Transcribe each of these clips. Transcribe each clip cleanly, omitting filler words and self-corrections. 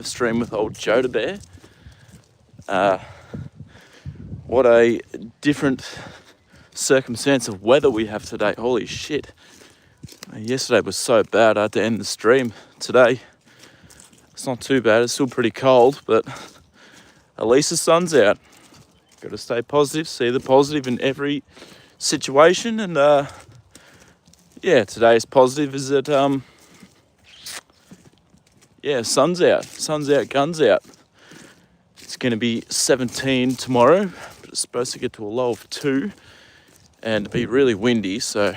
Stream with old Joda there. What a different circumstance of weather we have today. Holy shit. Yesterday was so bad I had to end the stream. Today it's not too bad, it's still pretty cold, but at least the sun's out. Got to stay positive, see the positive in every situation, and yeah, today's positive is that sun's out, guns out. It's going to be 17 tomorrow, but it's supposed to get to a low of 2 and be really windy, so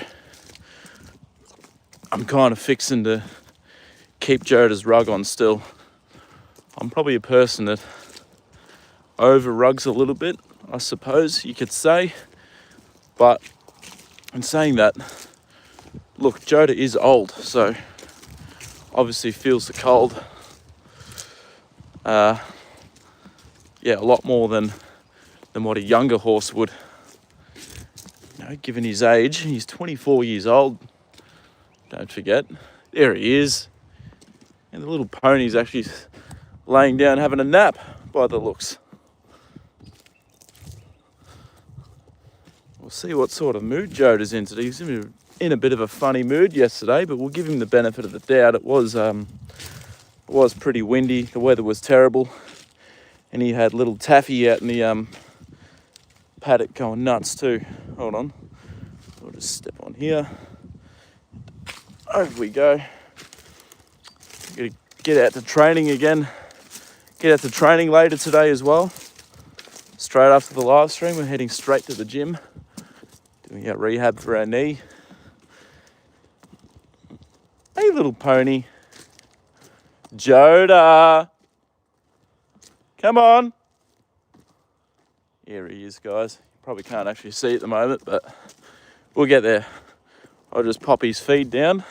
I'm kind of fixing to keep Joda's rug on still. I'm probably a person that over rugs a little bit, I suppose you could say, but in saying that, look, Joda is old, so obviously feels the cold. A lot more than what a younger horse would. You know, given his age, he's 24 years old. Don't forget. There he is. And the little pony's actually laying down having a nap by the looks. We'll see what sort of mood Joda's in today. He's in a bit of a funny mood yesterday, but we'll give him the benefit of the doubt. It was pretty windy. The weather was terrible. And he had little Taffy out in the paddock going nuts too. Hold on. We'll just step on here. Over we go. Gotta get out to training again. Get out to training later today as well. Straight after the live stream, we're heading straight to the gym. Doing our rehab for our knee. Hey, little pony. Joda. Come on. Here he is, guys. You probably can't actually see at the moment, but we'll get there. I'll just pop his feed down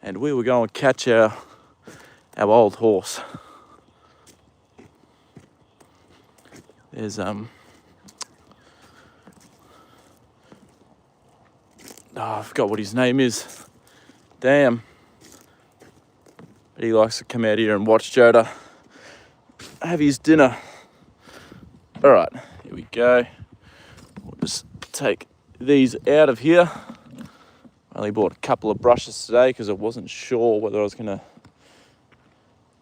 and we will go and catch our old horse. There's I forgot what his name is. Damn. But he likes to come out here and watch Joda have his dinner. All right, here we go. We'll just take these out of here. I only bought a couple of brushes today because I wasn't sure whether I was going to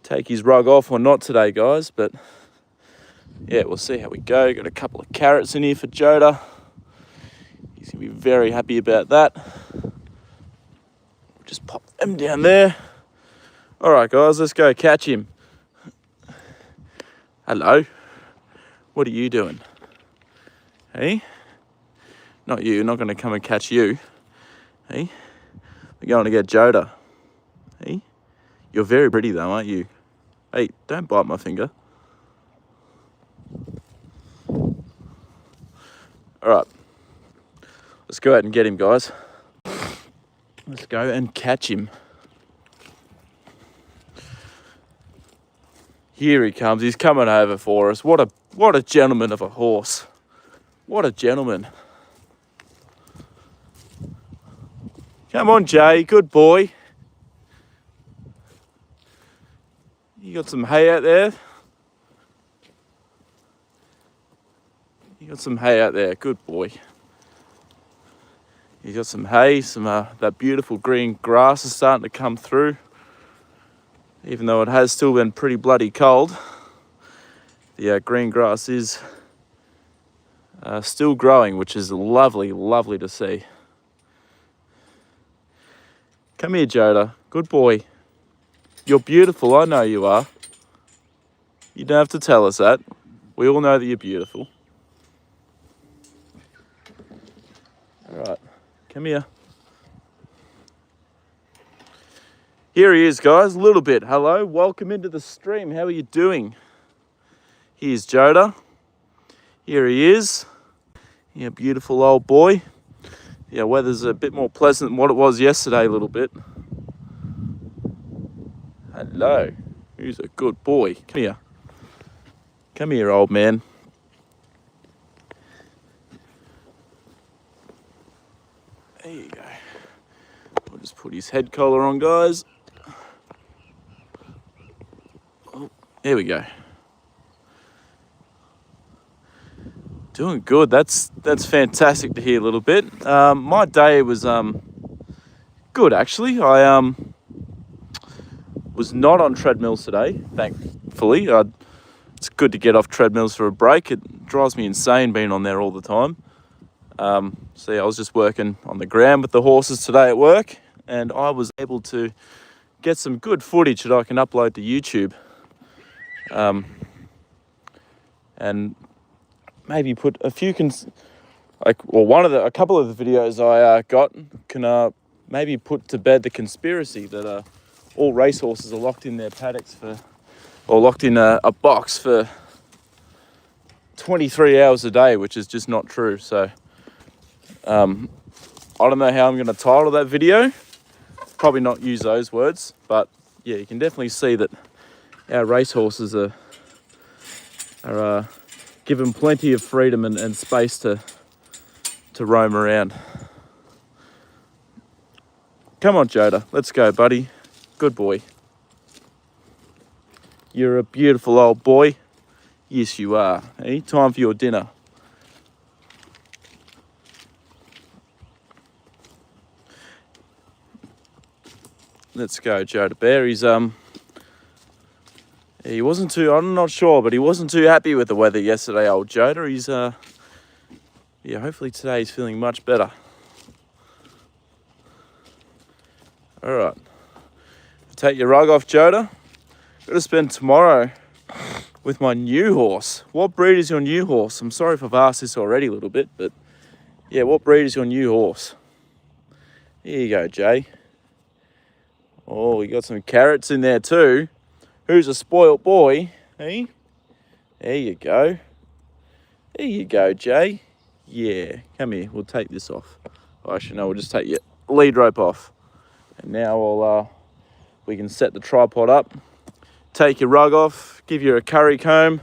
take his rug off or not today, guys. But yeah, we'll see how we go. Got a couple of carrots in here for Joda. He's going to be very happy about that. Just pop them down there. All right, guys, let's go catch him. Hello. What are you doing? Hey? Not you, not going to come and catch you. Hey? We're going to get Joda. Hey? You're very pretty though, aren't you? Hey, don't bite my finger. All right. Let's go out and get him, guys. Let's go and catch him. Here he comes. He's coming over for us. What a gentleman of a horse. What a gentleman. Come on, Jay. Good boy. You got some hay out there? You got some hay out there. Good boy. You got some hay. Some that beautiful green grass is starting to come through. Even though it has still been pretty bloody cold, the green grass is still growing, which is lovely, lovely to see. Come here, Joda. Good boy. You're beautiful, I know you are. You don't have to tell us that. We all know that you're beautiful. All right, come here. Here he is, guys, a little bit. Hello, welcome into the stream. How are you doing? Here's Joda. Here he is. Yeah, beautiful old boy. Yeah, weather's a bit more pleasant than what it was yesterday a little bit. Hello. He's a good boy. Come here. Come here, old man. There you go. We'll just put his head collar on, guys. There we go. Doing good. That's fantastic to hear a little bit. My day was good actually. I was not on treadmills today, thankfully. It's good to get off treadmills for a break. It drives me insane being on there all the time. So yeah, I was just working on the ground with the horses today at work, and I was able to get some good footage that I can upload to YouTube. And maybe put a few a couple of the videos I got can maybe put to bed the conspiracy that all racehorses are locked in their paddocks or locked in a box for 23 hours a day, which is just not true. So I don't know how I'm going to title that video. Probably not use those words, but yeah, you can definitely see that our racehorses are given plenty of freedom and space to roam around. Come on, Joda, let's go, buddy. Good boy. You're a beautiful old boy. Yes, you are. Hey, time for your dinner. Let's go, Joda Bear. He wasn't too, I'm not sure, but he wasn't too happy with the weather yesterday, old Joda. He's, yeah, hopefully today he's feeling much better. All right. Take your rug off, Joda. Got to spend tomorrow with my new horse. What breed is your new horse? I'm sorry if I've asked this already a little bit, but yeah, what breed is your new horse? Here you go, Jay. Oh, we got some carrots in there too. Who's a spoilt boy? Hey? There you go. There you go, Jay. Yeah, come here. We'll take this off. Oh, actually, no, we'll just take your lead rope off. And now we can set the tripod up. Take your rug off. Give you a curry comb.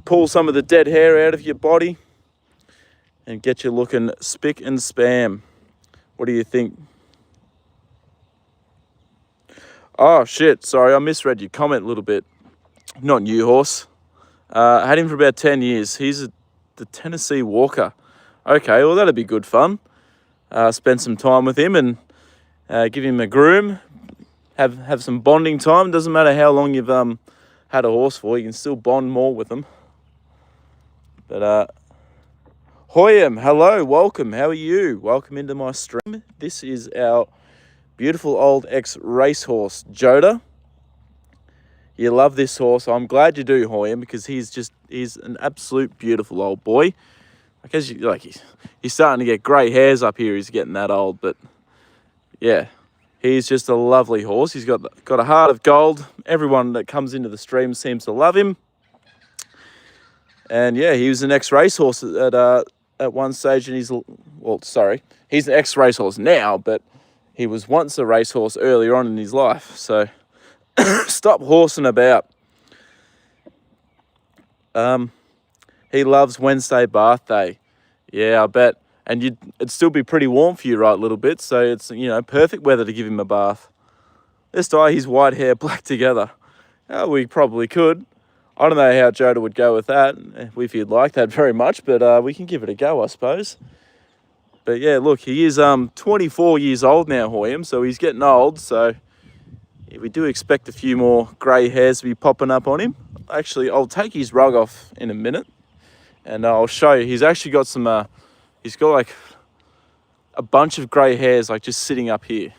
Pull some of the dead hair out of your body. And get you looking spick and spam. What do you think? Oh, shit. Sorry, I misread your comment a little bit. Not new horse. I had him for about 10 years. He's the Tennessee Walker. Okay, well, that'd be good fun. Spend some time with him and give him a groom. Have some bonding time. Doesn't matter how long you've had a horse for. You can still bond more with them. But, Hoyam, hello, welcome. How are you? Welcome into my stream. This is our beautiful old ex-racehorse Joda. You love this horse. I'm glad you do, Hoyam, because he's an absolute beautiful old boy. I guess he's starting to get grey hairs up here. He's getting that old, but yeah, he's just a lovely horse. He's got a heart of gold. Everyone that comes into the stream seems to love him. And yeah, he was an ex-racehorse at one stage, and he's an ex-racehorse now, but he was once a racehorse earlier on in his life. So stop horsing about. He loves Wednesday bath day. Yeah, I bet. And it'd still be pretty warm for you, right, a little bit. So it's, perfect weather to give him a bath. Let's dye his white hair black together. We probably could. I don't know how Joda would go with that, if he'd like that very much, but we can give it a go, I suppose. But yeah, look, he is 24 years old now, Hoyam, so he's getting old. So yeah, we do expect a few more grey hairs to be popping up on him. Actually, I'll take his rug off in a minute, and I'll show you. He's actually got some, he's got like a bunch of grey hairs like just sitting up here.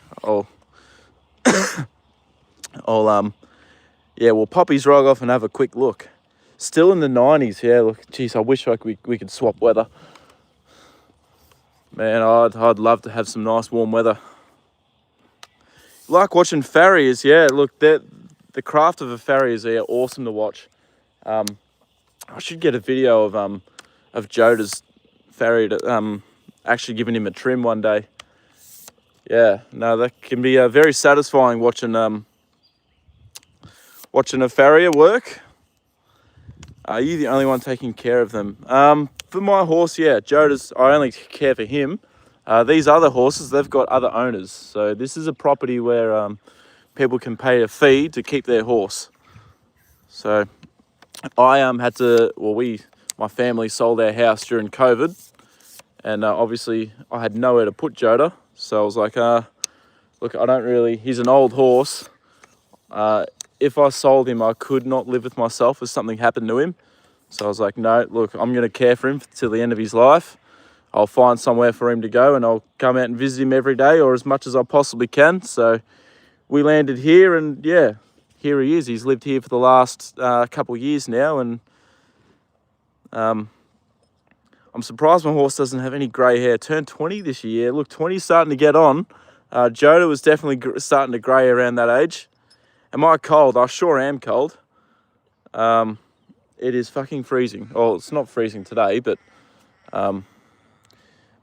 Yeah, we'll pop his rug off and have a quick look. Still in the 90s, yeah, look, geez, I wish we could swap weather. Man, I'd love to have some nice warm weather. Like watching farriers, yeah. Look, the craft of a farrier is awesome to watch. I should get a video of Joda's farrier actually giving him a trim one day. Yeah, no, that can be very satisfying watching a farrier work. Are you the only one taking care of them? For my horse, yeah, Joda's, I only care for him. These other horses, they've got other owners. So this is a property where people can pay a fee to keep their horse. So I had to, my family sold our house during COVID, and obviously I had nowhere to put Joda. So I was like, look, he's an old horse. If I sold him, I could not live with myself if something happened to him. So I was like, no, look, I'm going to care for him till the end of his life. I'll find somewhere for him to go, and I'll come out and visit him every day, or as much as I possibly can. So we landed here, and yeah, here he is. He's lived here for the last couple of years now, and I'm surprised my horse doesn't have any grey hair. Turned 20 this year. Look, 20's starting to get on. Joda was definitely starting to grey around that age. Am I cold? I sure am cold. It is fucking freezing. Oh, it's not freezing today, but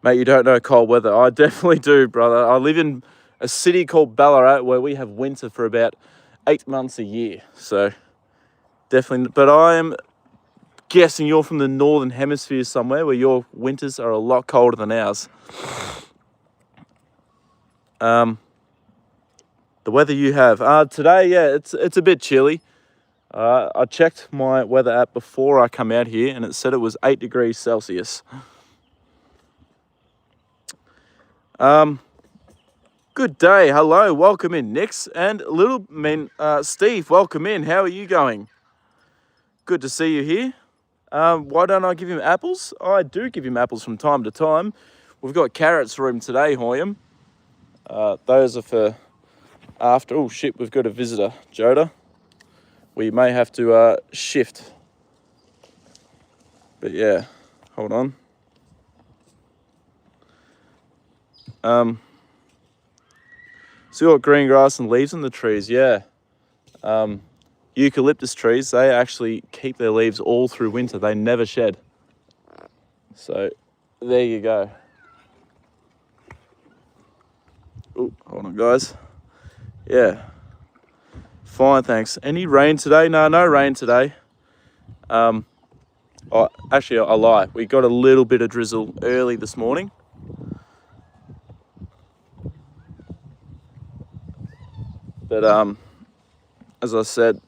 mate, you don't know cold weather. I definitely do, brother. I live in a city called Ballarat where we have winter for about 8 months a year. So definitely, but I am guessing you're from the northern hemisphere somewhere where your winters are a lot colder than ours. The weather you have today, yeah, it's a bit chilly. I checked my weather app before I come out here, and it said it was 8 degrees Celsius. Good day, hello, welcome in, Nix, and Steve, welcome in. How are you going? Good to see you here. Why don't I give him apples? I do give him apples from time to time. We've got carrots for him today, Hoyam. Those are for after. Oh shit, we've got a visitor, Joda. We may have to shift. But yeah, hold on. So you got green grass and leaves on the trees, yeah. Eucalyptus trees, they actually keep their leaves all through winter. They never shed. So there you go. Oh, hold on, guys. Yeah. Fine, thanks. Any rain today? No rain today. Actually, I lie. We got a little bit of drizzle early this morning. But as I said,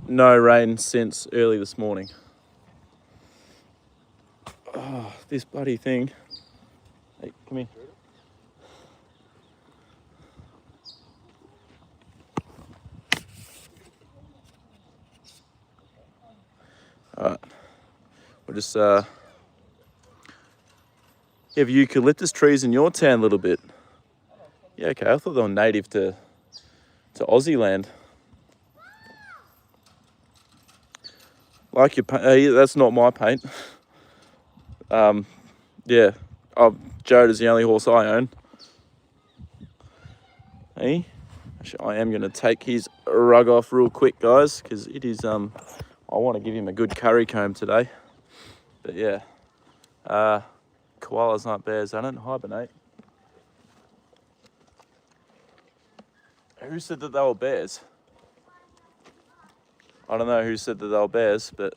no rain since early this morning. Oh, this bloody thing. Hey, come here. Alright. We'll just you have eucalyptus trees in your town a little bit. Yeah, okay. I thought they were native to Aussie land. Like your paint, that's not my paint. Yeah, Joda's the only horse I own. Hey, actually, I am going to take his rug off real quick, guys, because it is, I want to give him a good curry comb today. But yeah, koalas aren't bears, they don't hibernate. Who said that they were bears? I don't know who said that they were bears, but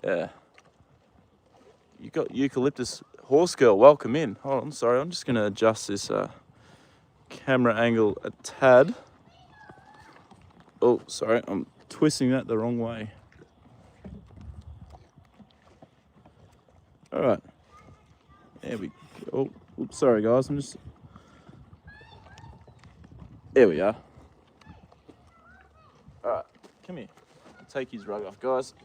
yeah. You got eucalyptus horse girl, welcome in. Hold on, sorry, I'm just going to adjust this camera angle a tad. Oh, sorry, I'm twisting that the wrong way. All right. There we go. Oh, oops, sorry guys, there we are. All right, come here. I'll take his rug off, guys.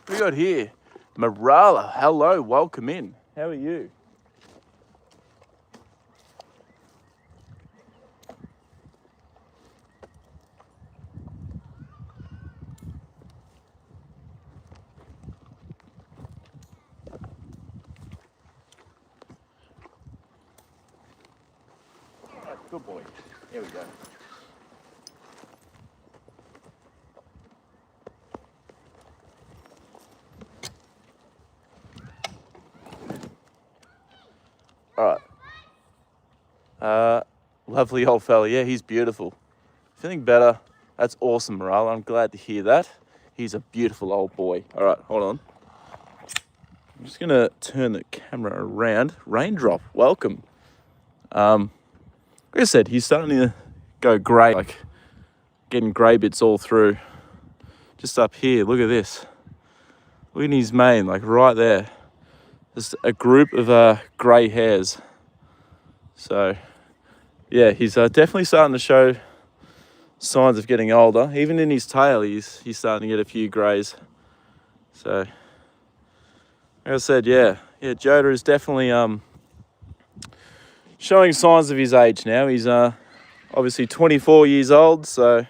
We got here, Marala. Hello, welcome in. How are you? All right, good boy. Here we go. All right. Lovely old fella. Yeah, he's beautiful. Feeling better. That's awesome, Morale. I'm glad to hear that. He's a beautiful old boy. All right, hold on. I'm just gonna turn the camera around. Raindrop, welcome. Like I said, he's starting to go grey, like getting grey bits all through. Just up here, look at this. Look at his mane, like right there. Just a group of grey hairs. So, yeah, he's definitely starting to show signs of getting older. Even in his tail, he's starting to get a few greys. So, like I said, yeah, Joda is definitely showing signs of his age now. He's obviously 24 years old, so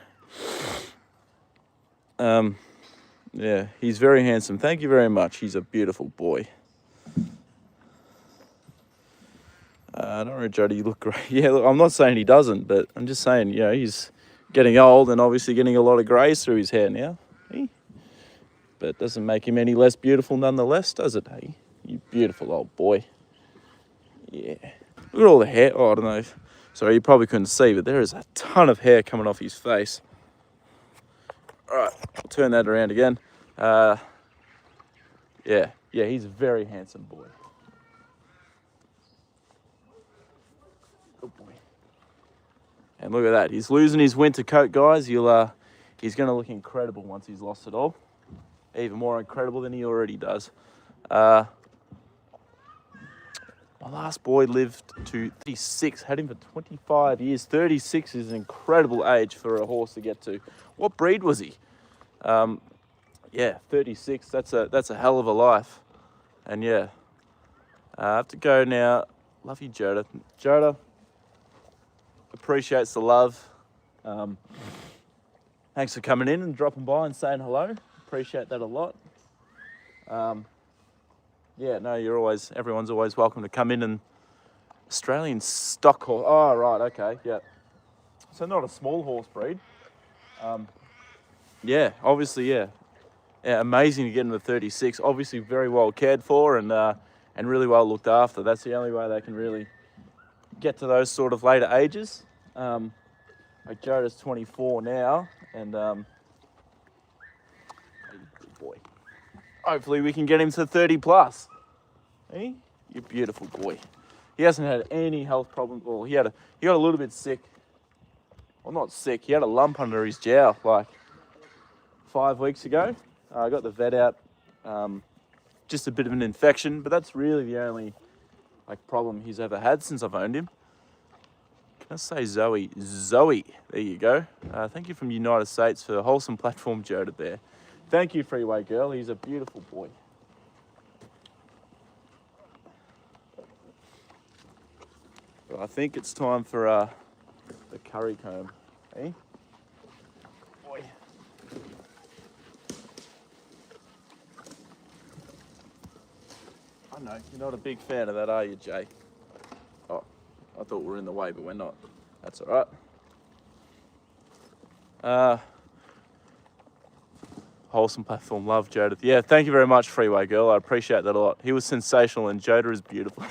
yeah, he's very handsome. Thank you very much. He's a beautiful boy. I don't know, Joda, you look great. Yeah, look, I'm not saying he doesn't, but I'm just saying, you know, he's getting old and obviously getting a lot of greys through his hair now. Hey? But it doesn't make him any less beautiful nonetheless, does it, hey? You beautiful old boy. Yeah. Look at all the hair. Oh, I don't know. Sorry, you probably couldn't see, but there is a ton of hair coming off his face. All right, I'll turn that around again. Yeah, he's a very handsome boy. Good boy. And look at that. He's losing his winter coat, guys. He's going to look incredible once he's lost it all. Even more incredible than he already does. My last boy lived to 36, had him for 25 years. 36 is an incredible age for a horse to get to. What breed was he? Yeah, 36, that's a hell of a life. And yeah, I have to go now. Love you, Joda. Joda appreciates the love. Thanks for coming in and dropping by and saying hello. Appreciate that a lot. Yeah, no, everyone's always welcome to come in. And Australian stock horse. Oh, right, okay, yeah. So not a small horse breed. Yeah, obviously, yeah. Yeah, amazing to get into 36. Obviously very well cared for and really well looked after. That's the only way they can really get to those sort of later ages. Like Joda's 24 now, and good boy. Hopefully we can get him to 30 plus. Hey, you beautiful boy. He hasn't had any health problems. Well, he got a little bit sick. Well, not sick. He had a lump under his jowl like 5 weeks ago. I got the vet out. Just a bit of an infection, but that's really the only problem he's ever had since I've owned him. Can I say Zoe? Zoe, there you go. Thank you from the United States for the wholesome platform, Joda there. Thank you, Freeway Girl. He's a beautiful boy. But I think it's time for the curry comb. Hey? Boy. I know, you're not a big fan of that, are you, Jay? Oh, I thought we were in the way, but we're not. That's all right. Wholesome platform, love Joda. Yeah, thank you very much, Freeway Girl. I appreciate that a lot. He was sensational, and Joda is beautiful.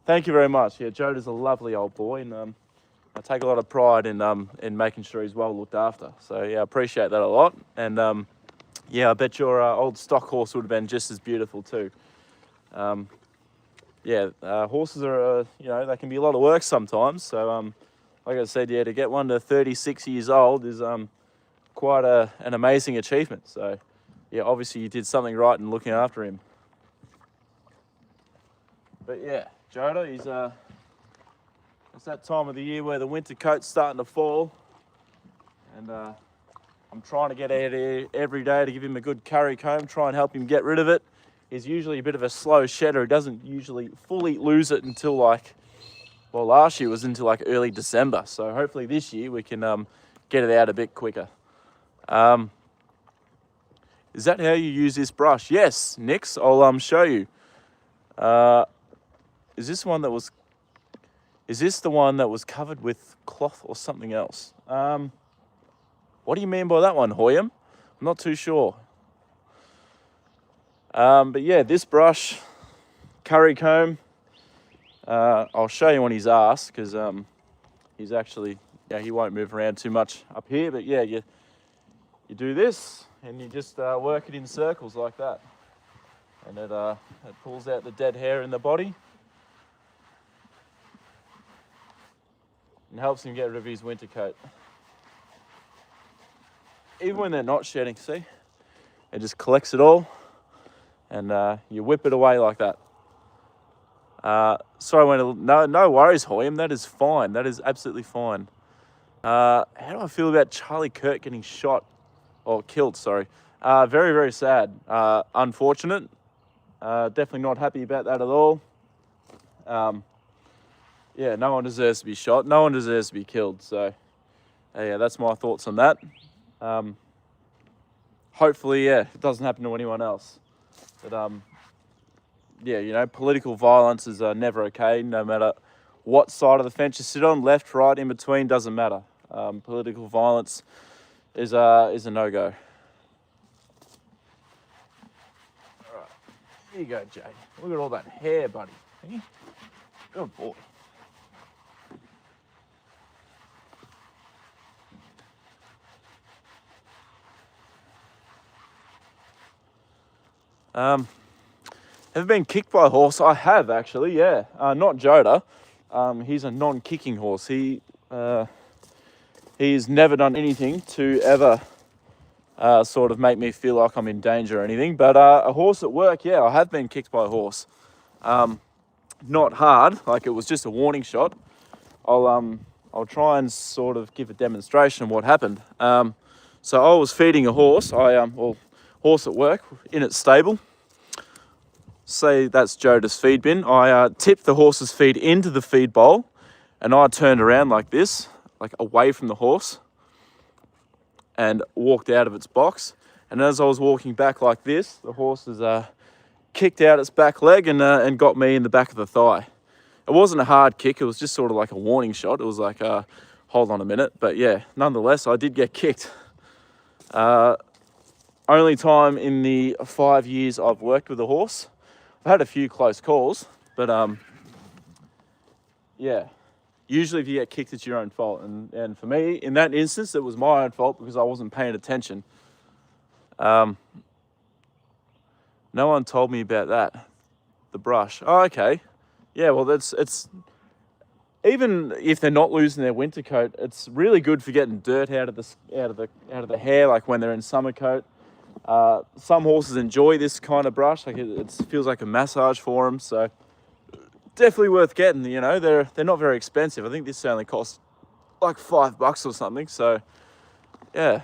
Thank you very much. Yeah, Joda's a lovely old boy, and I take a lot of pride in making sure he's well looked after. So yeah, I appreciate that a lot. And yeah, I bet your old stock horse would have been just as beautiful too. Yeah, horses are, they can be a lot of work sometimes. So, like I said, yeah, to get one to 36 years old is quite an amazing achievement. So, yeah, obviously you did something right in looking after him. But yeah, Joda, it's that time of the year where the winter coat's starting to fall. And I'm trying to get out here every day to give him a good curry comb, try and help him get rid of it. He's usually a bit of a slow shedder. He doesn't usually fully lose it until last year was until early December. So hopefully this year we can get it out a bit quicker. Is that how you use this brush? Yes, Nix, I'll show you. Is this the one that was covered with cloth or something else? What do you mean by that one, Hoyam? I'm not too sure. But yeah, this brush, curry comb, I'll show you on his ass because He's actually, yeah, he won't move around too much up here, but yeah, you do this and you just work it in circles like that. And it pulls out the dead hair in the body and helps him get rid of his winter coat. Even when they're not shedding, see? It just collects it all and you whip it away like that. Sorry, no worries, Hoyam. That is fine. That is absolutely fine. How do I feel about Charlie Kirk getting shot or killed? Sorry. Very, very sad. Unfortunate. Definitely not happy about that at all. Yeah, no one deserves to be shot. No one deserves to be killed. So, yeah, that's my thoughts on that. Hopefully, yeah, it doesn't happen to anyone else. But yeah, you know, political violence is never okay, no matter what side of the fence you sit on, left, right, in between, doesn't matter. Political violence is a no-go. All right, here you go, Jay. Look at all that hair, buddy. Hey? Good boy. Ever been kicked by a horse? I have, actually, yeah. Not Joda. He's a non-kicking horse. He's never done anything to ever sort of make me feel like I'm in danger or anything. But a horse at work, yeah, I have been kicked by a horse. Not hard, like it was just a warning shot. I'll try and sort of give a demonstration of what happened. So I was feeding a horse. Horse at work in its stable. Say that's Joda's feed bin. I tipped the horse's feed into the feed bowl, and I turned around like this, like away from the horse, and walked out of its box. And as I was walking back like this, the horse has kicked out its back leg and got me in the back of the thigh. It wasn't a hard kick. It was just sort of like a warning shot. It was like, hold on a minute. But yeah, nonetheless, I did get kicked. Only time in the 5 years I've worked with a horse. I've had a few close calls, but yeah, usually if you get kicked, it's your own fault. And for me, in that instance, it was my own fault because I wasn't paying attention. No one told me about that. The brush. Oh, okay. Yeah, well, it's even if they're not losing their winter coat, it's really good for getting dirt out of the hair, like when they're in summer coat. Some horses enjoy this kind of brush, like it feels like a massage for them. So definitely worth getting. You know, they're not very expensive. I think this only costs like $5 or something. So yeah.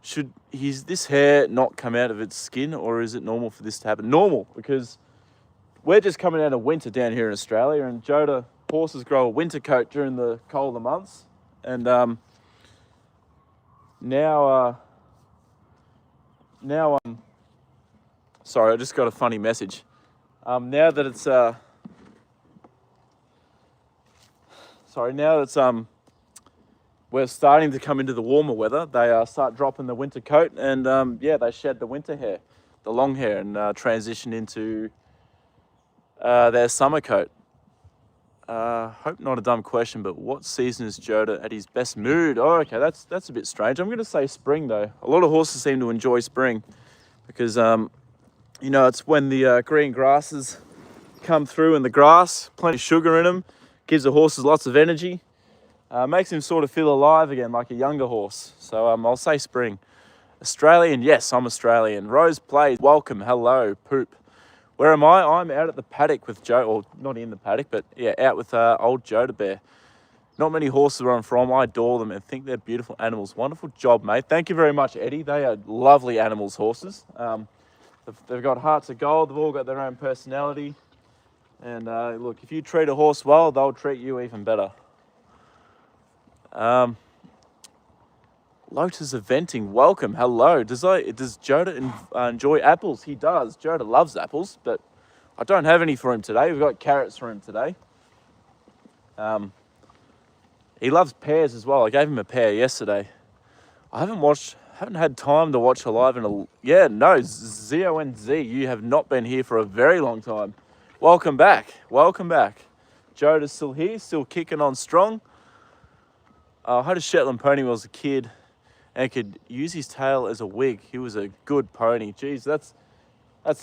Should this hair not come out of its skin, or is it normal for this to happen? Normal, because we're just coming out of winter down here in Australia, and Joda horses grow a winter coat during the colder months, and now sorry, I just got a funny message. Now that it's we're starting to come into the warmer weather, they start dropping the winter coat, and yeah, they shed the winter hair, the long hair, and transition into their summer coat. Hope not a dumb question, but what season is Joda at his best mood? Oh, okay, that's a bit strange. I'm going to say spring, though. A lot of horses seem to enjoy spring because, you know, it's when the green grasses come through in the grass, plenty of sugar in them, gives the horses lots of energy, makes them sort of feel alive again, like a younger horse. So I'll say spring. Australian, yes, I'm Australian. Rose plays, welcome, hello, poop. Where am I? I'm out at the paddock with Joe, or not in the paddock, but yeah, out with old Joda Bear. Not many horses where I'm from. I adore them and think they're beautiful animals. Wonderful job, mate. Thank you very much, Eddie. They are lovely animals, horses. They've got hearts of gold. They've all got their own personality. And look, if you treat a horse well, they'll treat you even better. Lotus Eventing, welcome, hello. Does Joda enjoy apples? He does. Joda loves apples, but I don't have any for him today. We've got carrots for him today. He loves pears as well. I gave him a pear yesterday. I haven't had time to watch Alive in yeah, no, ZONZ, you have not been here for a very long time. Welcome back. Welcome back. Joda's still here, still kicking on strong. I had a Shetland pony when I was a kid and could use his tail as a wig. He was a good pony. Geez, that's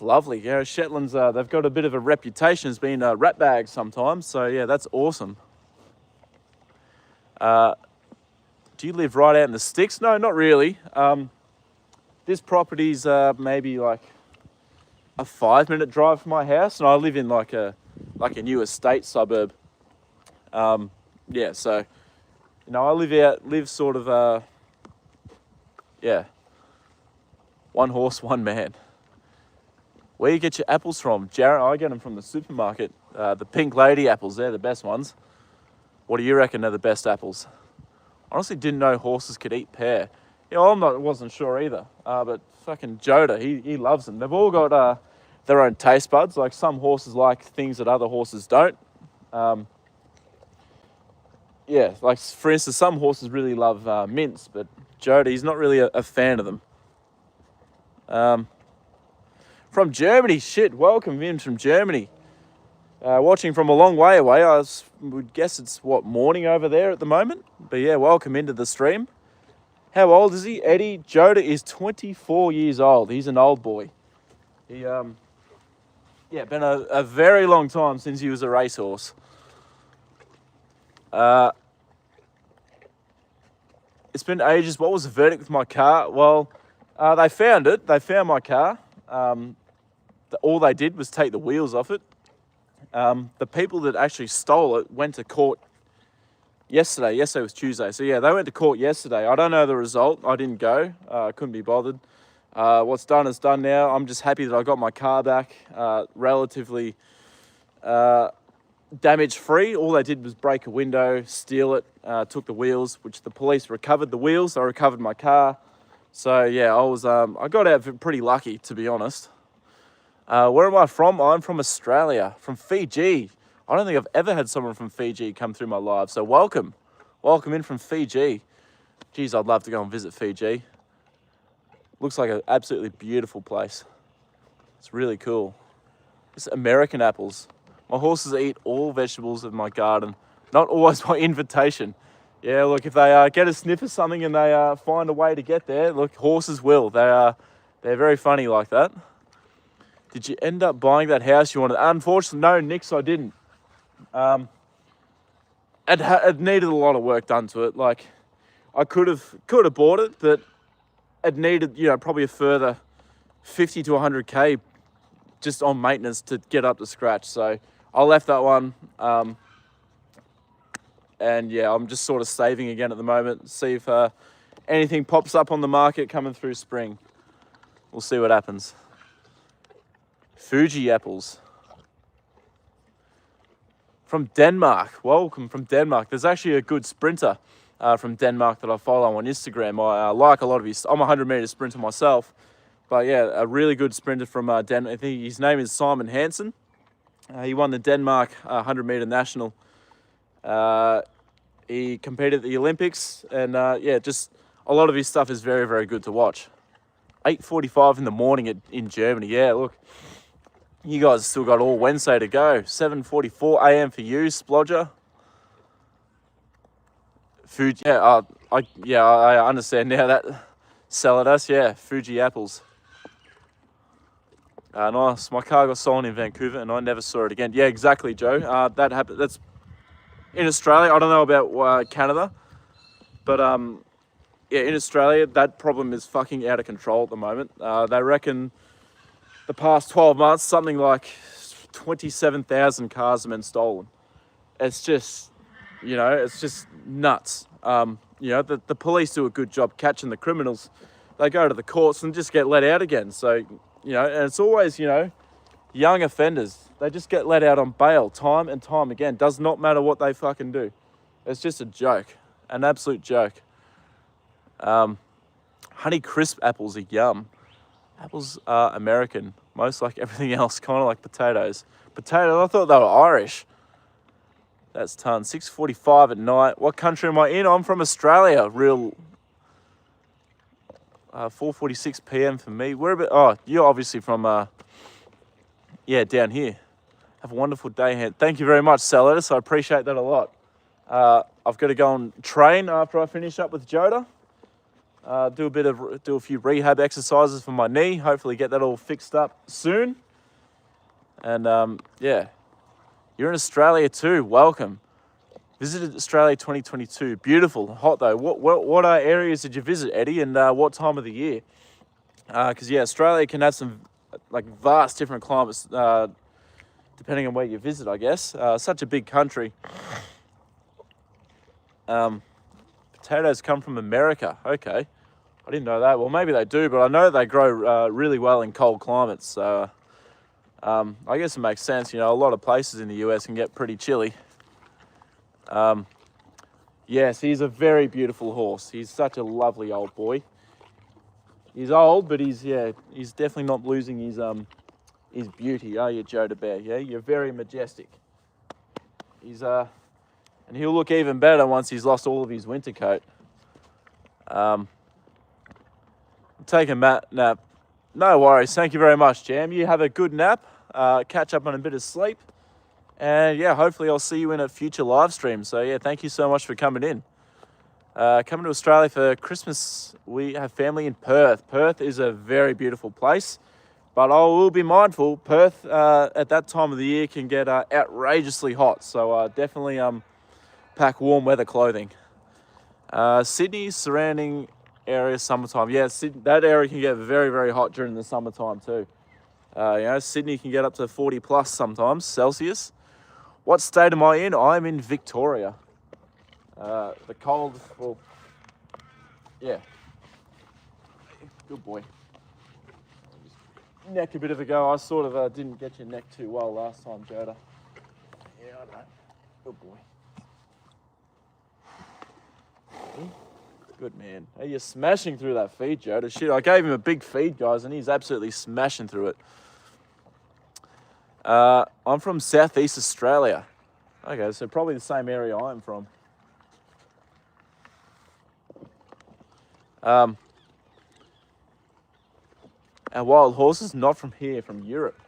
lovely. You know, Shetlands, they've got a bit of a reputation as being rat bags sometimes. So yeah, that's awesome. Do you live right out in the sticks? No, not really. This property's maybe like a 5-minute drive from my house, and I live in like a new estate suburb. Yeah, so you know, I live sort of one horse, one man. Where you get your apples from? Jared, I get them from the supermarket. The Pink Lady apples, they're the best ones. What do you reckon are the best apples? Honestly, didn't know horses could eat pear. Yeah, wasn't sure either. But fucking Joda, he loves them. They've all got their own taste buds. Like some horses like things that other horses don't. Yeah, like for instance, some horses really love mints, but Joda, he's not really a fan of them. From Germany, shit, welcome in from Germany. Watching from a long way away. Would guess it's morning over there at the moment. But yeah, welcome into the stream. How old is he? Eddie Joda is 24 years old. He's an old boy. He been a very long time since he was a racehorse. It's been ages. What was the verdict with my car? Well, they found it. They found my car. All they did was take the wheels off it. The people that actually stole it went to court yesterday. Yesterday was Tuesday. So yeah, they went to court yesterday. I don't know the result. I didn't go. Couldn't be bothered. What's done is done now. I'm just happy that I got my car back relatively damage free. All they did was break a window, steal it, took the wheels, which the police recovered the wheels. I recovered my car. So yeah, I got out pretty lucky, to be honest. Where am I from? I'm from Australia, from Fiji. I don't think I've ever had someone from Fiji come through my live. So welcome in from Fiji. Geez, I'd love to go and visit Fiji. Looks like an absolutely beautiful place. It's really cool. It's American apples. My horses eat all vegetables in my garden, not always by invitation. Yeah, look, if they get a sniff of something and they find a way to get there, look, horses will. They're very funny like that. Did you end up buying that house you wanted? Unfortunately, no, Nix, I didn't. It needed a lot of work done to it. Like, I could have bought it, but it needed, probably a further 50 to 100K just on maintenance to get up to scratch. So I left that one. And yeah, I'm just sort of saving again at the moment. See if anything pops up on the market coming through spring. We'll see what happens. Fuji apples. From Denmark. Welcome from Denmark. There's actually a good sprinter from Denmark that I follow on Instagram. I like a lot of his. I'm a 100-meter sprinter myself. But yeah, a really good sprinter from Denmark. I think his name is Simon Hansen. He won the Denmark 100-meter national. He competed at the Olympics. And just a lot of his stuff is very, very good to watch. 8:45 in the morning in Germany. Yeah, look. You guys still got all Wednesday to go. 7:44 a.m. for you, Splodger. Fuji. Yeah, I understand now that sell at us. Yeah, Fuji apples. Nice. My car got stolen in Vancouver, and I never saw it again. Yeah, exactly, Joe. That happened. That's in Australia. I don't know about Canada, but in Australia, that problem is fucking out of control at the moment. They reckon the past 12 months, something like 27,000 cars have been stolen. It's just, it's just nuts. The police do a good job catching the criminals. They go to the courts and just get let out again. So, and it's always, young offenders. They just get let out on bail time and time again. Does not matter what they fucking do. It's just a joke, an absolute joke. Honey crisp apples are yum. Apples are American, most like everything else, kind of like potatoes. Potatoes, I thought they were Irish. That's ton. 6:45 at night. What country am I in? I'm from Australia. Real 4:46 p.m. for me. Where about? Oh, you're obviously from down here. Have a wonderful day ahead. Thank you very much, Salettus. I appreciate that a lot. I've got to go and train after I finish up with Joda. Do a few rehab exercises for my knee. Hopefully get that all fixed up soon. And yeah, you're in Australia too. Welcome. Visited Australia 2022. Beautiful, hot though. What areas did you visit, Eddie, and what time of the year? Because yeah, Australia can have some like vast different climates depending on where you visit, I guess. Such a big country. Potatoes come from America. Okay, I didn't know that. Well, maybe they do, but I know they grow really well in cold climates. So I guess it makes sense. You know, a lot of places in the US can get pretty chilly. Yes, he's a very beautiful horse. He's such a lovely old boy. He's old, but he's definitely not losing his beauty, are you, Joda Bear? Yeah, you're very majestic. And he'll look even better once he's lost all of his winter coat. Take a nap. No worries. Thank you very much, Jam. You have a good nap. Catch up on a bit of sleep. And yeah, hopefully I'll see you in a future live stream. So yeah, thank you so much for coming in. Coming to Australia for Christmas, we have family in Perth. Perth is a very beautiful place, but I will be mindful, Perth at that time of the year can get outrageously hot. So definitely pack warm weather clothing. Sydney, surrounding areas, summertime. Yeah, that area can get very, very hot during the summertime too. You know, Sydney can get up to 40 plus sometimes Celsius. What state am I in? I'm in Victoria. The cold, well, yeah. Good boy. Neck a bit of a go. I sort of didn't get your neck too well last time, Joda. Yeah, I know. Good boy. Good man. Hey, you're smashing through that feed, Joda. Shit, I gave him a big feed, guys, and he's absolutely smashing through it. I'm from Southeast Australia. Okay, so probably the same area I'm from. Our wild horses, not from here, from Europe.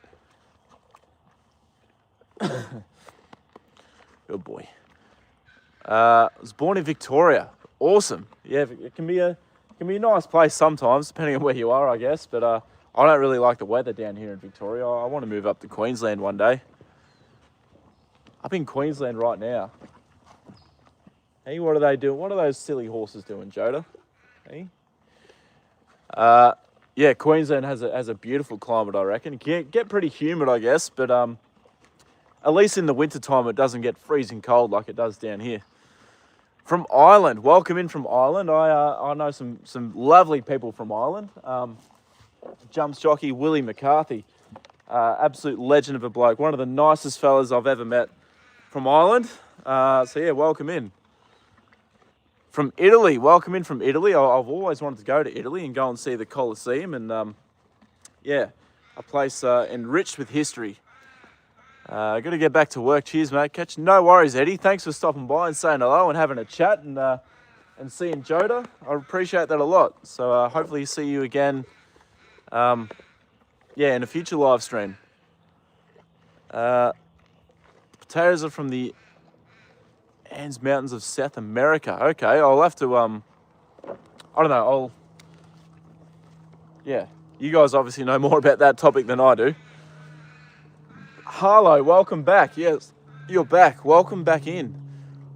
Good boy. I was born in Victoria. Awesome. Yeah, it can be a nice place sometimes, depending on where you are, I guess. But I don't really like the weather down here in Victoria. I want to move up to Queensland one day. Up in Queensland right now. Hey, what are they doing? What are those silly horses doing, Joda? Hey. Yeah, Queensland has a beautiful climate, I reckon. It can get pretty humid, I guess, but at least in the wintertime it doesn't get freezing cold like it does down here. From Ireland, welcome in from Ireland. I know some lovely people from Ireland. Jumps jockey Willie McCarthy, absolute legend of a bloke, one of the nicest fellas I've ever met from Ireland. So yeah, welcome in. From Italy, welcome in from Italy. I've always wanted to go to Italy and go and see the Colosseum, and yeah, a place enriched with history. Got to get back to work. Cheers, mate. No worries, Eddie. Thanks for stopping by and saying hello and having a chat and seeing Joda. I appreciate that a lot. So hopefully see you again. Yeah, in a future live stream. Potatoes are from the Andes Mountains of South America. Okay, I'll have to, I don't know, yeah, you guys obviously know more about that topic than I do. Harlow, welcome back. Yes, you're back. Welcome back in.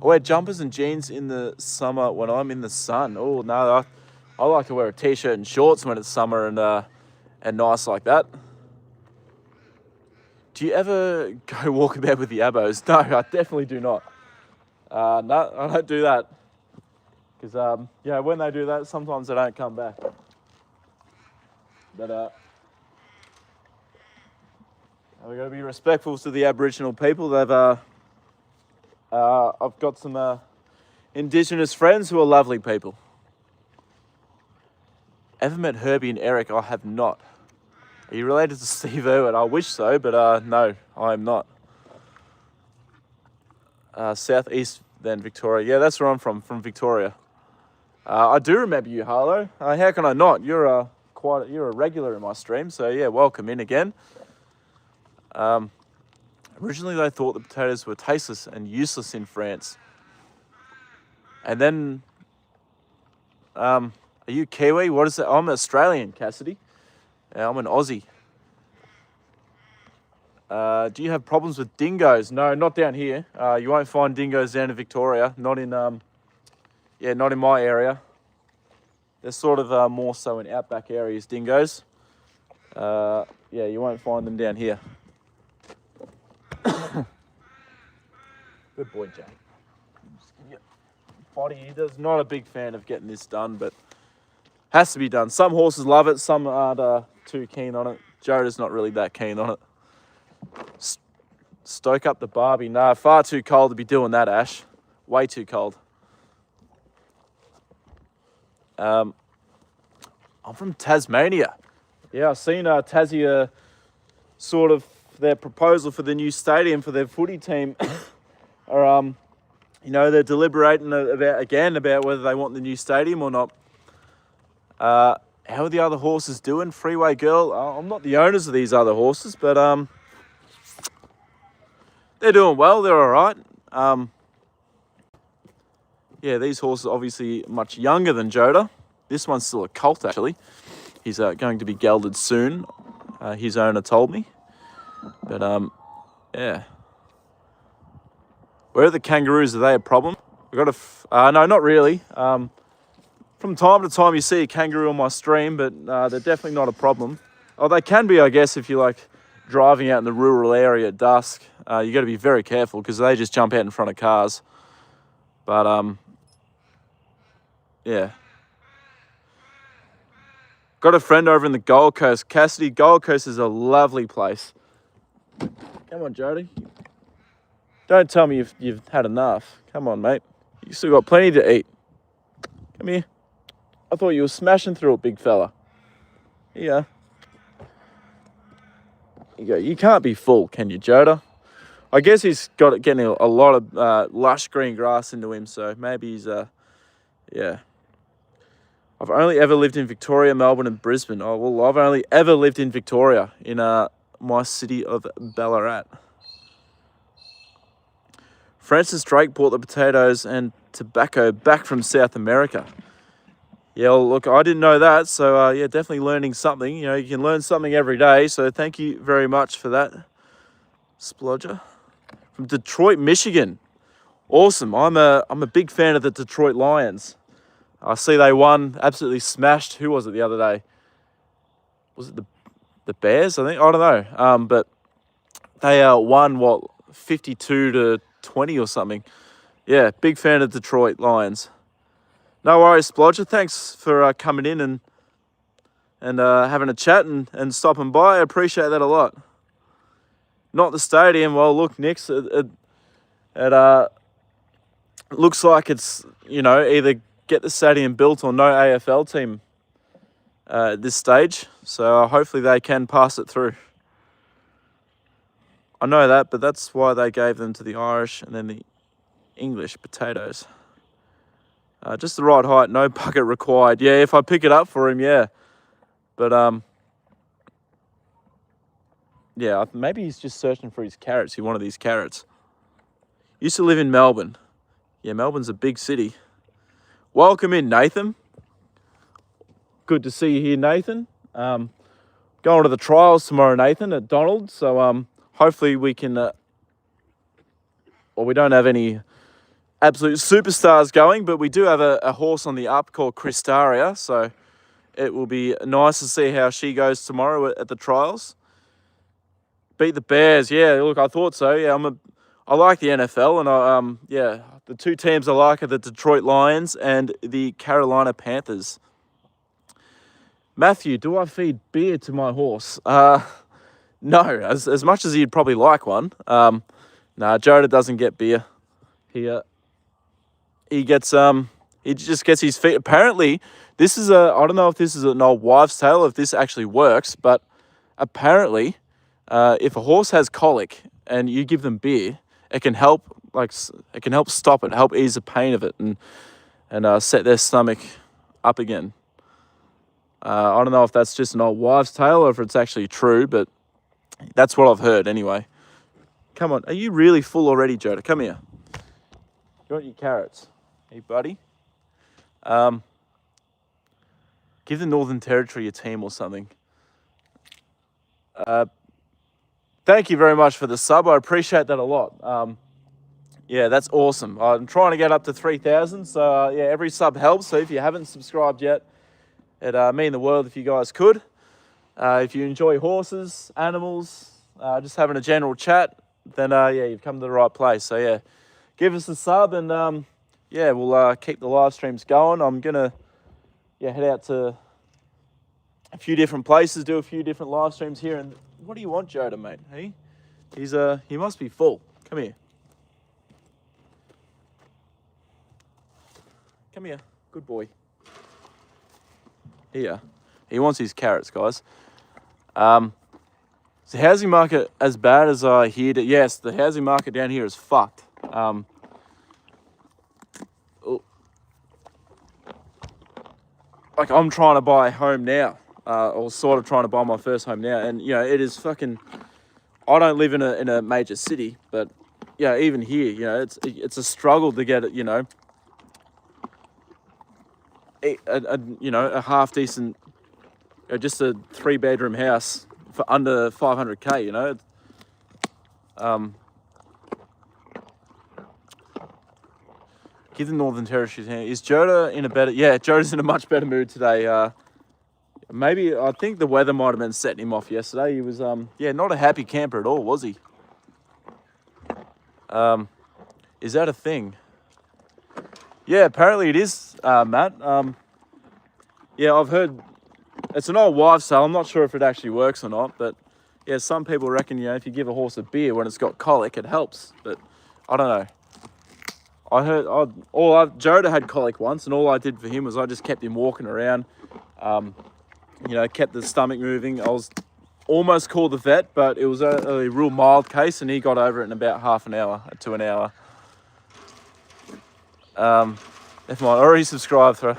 I wear jumpers and jeans in the summer when I'm in the sun. Oh, no, I like to wear a t-shirt and shorts when it's summer and nice like that. Do you ever go walkabout with the abos? No, I definitely do not. No, I don't do that. Because, yeah, when they do that, sometimes they don't come back. But, we've got to be respectful to the Aboriginal people. I've got some Indigenous friends who are lovely people. Ever met Herbie and Eric? I have not. Are you related to Steve Irwin? I wish so, but no, I am not. Southeast then Victoria. Yeah, that's where I'm from Victoria. I do remember you, Harlow. How can I not? You're a regular in my stream, so yeah, welcome in again. Originally, they thought the potatoes were tasteless and useless in France. And then, are you Kiwi? What is it? I'm Australian, Cassidy. Yeah, I'm an Aussie. Do you have problems with dingoes? No, not down here. You won't find dingoes down in Victoria. Not in, not in my area. They're sort of more so in outback areas, dingoes. You won't find them down here. Good boy, Jack. He's not a big fan of getting this done, but has to be done. Some horses love it, some aren't too keen on it. Joda's not really that keen on it. Stoke up the Barbie. Nah, far too cold to be doing that, Ash. Way too cold. I'm from Tasmania. Yeah, I've seen Tassie, sort of their proposal for the new stadium for their footy team. Or, they're deliberating about whether they want the new stadium or not. How are the other horses doing? Freeway Girl, I'm not the owners of these other horses, but they're doing well. They're all right. These horses are obviously much younger than Joda. This one's still a colt, actually. He's going to be gelded soon, his owner told me. But, Where are the kangaroos? Are they a problem? We've got no, not really. From time to time you see a kangaroo on my stream, but they're definitely not a problem. Oh, they can be, I guess, if you like driving out in the rural area at dusk. You got to be very careful because they just jump out in front of cars. But got a friend over in the Gold Coast. Cassidy, Gold Coast is a lovely place. Come on, Jody. Don't tell me you've had enough. Come on, mate. You still got plenty to eat. Come here. I thought you were smashing through it, big fella. Here you go. You can't be full, can you, Joda? I guess he's getting a lot of lush green grass into him, so maybe he's, I've only ever lived in Victoria, Melbourne and Brisbane. Oh, well, I've only ever lived in Victoria, in my city of Ballarat. Francis Drake brought the potatoes and tobacco back from South America. Yeah, well, look, I didn't know that, so definitely learning something. You can learn something every day, so thank you very much for that, Splodger. From Detroit, Michigan. Awesome. I'm a big fan of the Detroit Lions. I see they won, absolutely smashed. Who was it the other day? Was it the Bears, I think? I don't know. But they won, 52-20 or something. Yeah, big fan of Detroit Lions. No worries, Splodger. Thanks for coming in and having a chat and stopping by. I appreciate that a lot. Not the stadium. Well, look, Nix, it looks like it's, either get the stadium built or no AFL team at this stage. So hopefully they can pass it through. I know that, but that's why they gave them to the Irish and then the English potatoes. Just the right height, no bucket required. Yeah, if I pick it up for him, yeah. But, maybe he's just searching for his carrots. He wanted these carrots. Used to live in Melbourne. Yeah, Melbourne's a big city. Welcome in, Nathan. Good to see you here, Nathan. Going to the trials tomorrow, Nathan, at Donald. So, hopefully we can... we don't have any absolute superstars going, but we do have a horse on the up called Cristaria. So, it will be nice to see how she goes tomorrow at the trials. Beat the Bears. Yeah, look, I thought so. Yeah, I like the NFL, and the two teams I like are the Detroit Lions and the Carolina Panthers. Matthew, do I feed beer to my horse? No, as much as he'd probably like one. Joda doesn't get beer. He gets he just gets his feet. Apparently, this is I don't know if this is an old wives' tale, if this actually works, but apparently, if a horse has colic and you give them beer, it can help stop it, help ease the pain of it, and set their stomach up again. I don't know if that's just an old wives' tale or if it's actually true, but that's what I've heard anyway. Come on, are you really full already, Joda? Come here. You want your carrots? Hey, buddy. Give the Northern Territory a team or something. Thank you very much for the sub. I appreciate that a lot. Yeah, that's awesome. I'm trying to get up to 3,000, so yeah, every sub helps. So if you haven't subscribed yet, it'd mean the world if you guys could. If you enjoy horses, animals, just having a general chat, then yeah, you've come to the right place. So yeah, give us a sub, and yeah, we'll keep the live streams going. I'm gonna head out to a few different places, do a few different live streams here. And what do you want, Joda, mate? Hey, he must be full. Come here. Come here, good boy. Here, he wants his carrots, guys. Is the housing market as bad as I hear? Yes, the housing market down here is fucked. Like I'm trying to buy a home now, or sort of trying to buy my first home now, and you know it is fucking. I don't live in a major city, but yeah, even here, you know, it's a struggle to get it, you know. A half decent, just a 3-bedroom house for under 500k. You know, give the Northern Territory hand. Is Joda in a better? Yeah, Joda's in a much better mood today. Maybe I think the weather might have been setting him off yesterday. He was not a happy camper at all, was he? Is that a thing? Yeah, apparently it is, Matt. Yeah, I've heard it's an old wives' tale. I'm not sure if it actually works or not, but yeah, some people reckon, you know, if you give a horse a beer when it's got colic, it helps. But I don't know. I heard Joda had colic once, and all I did for him was I just kept him walking around. You know, kept the stomach moving. I was almost called the vet, but it was a real mild case, and he got over it in about half an hour to an hour. If I already subscribed for.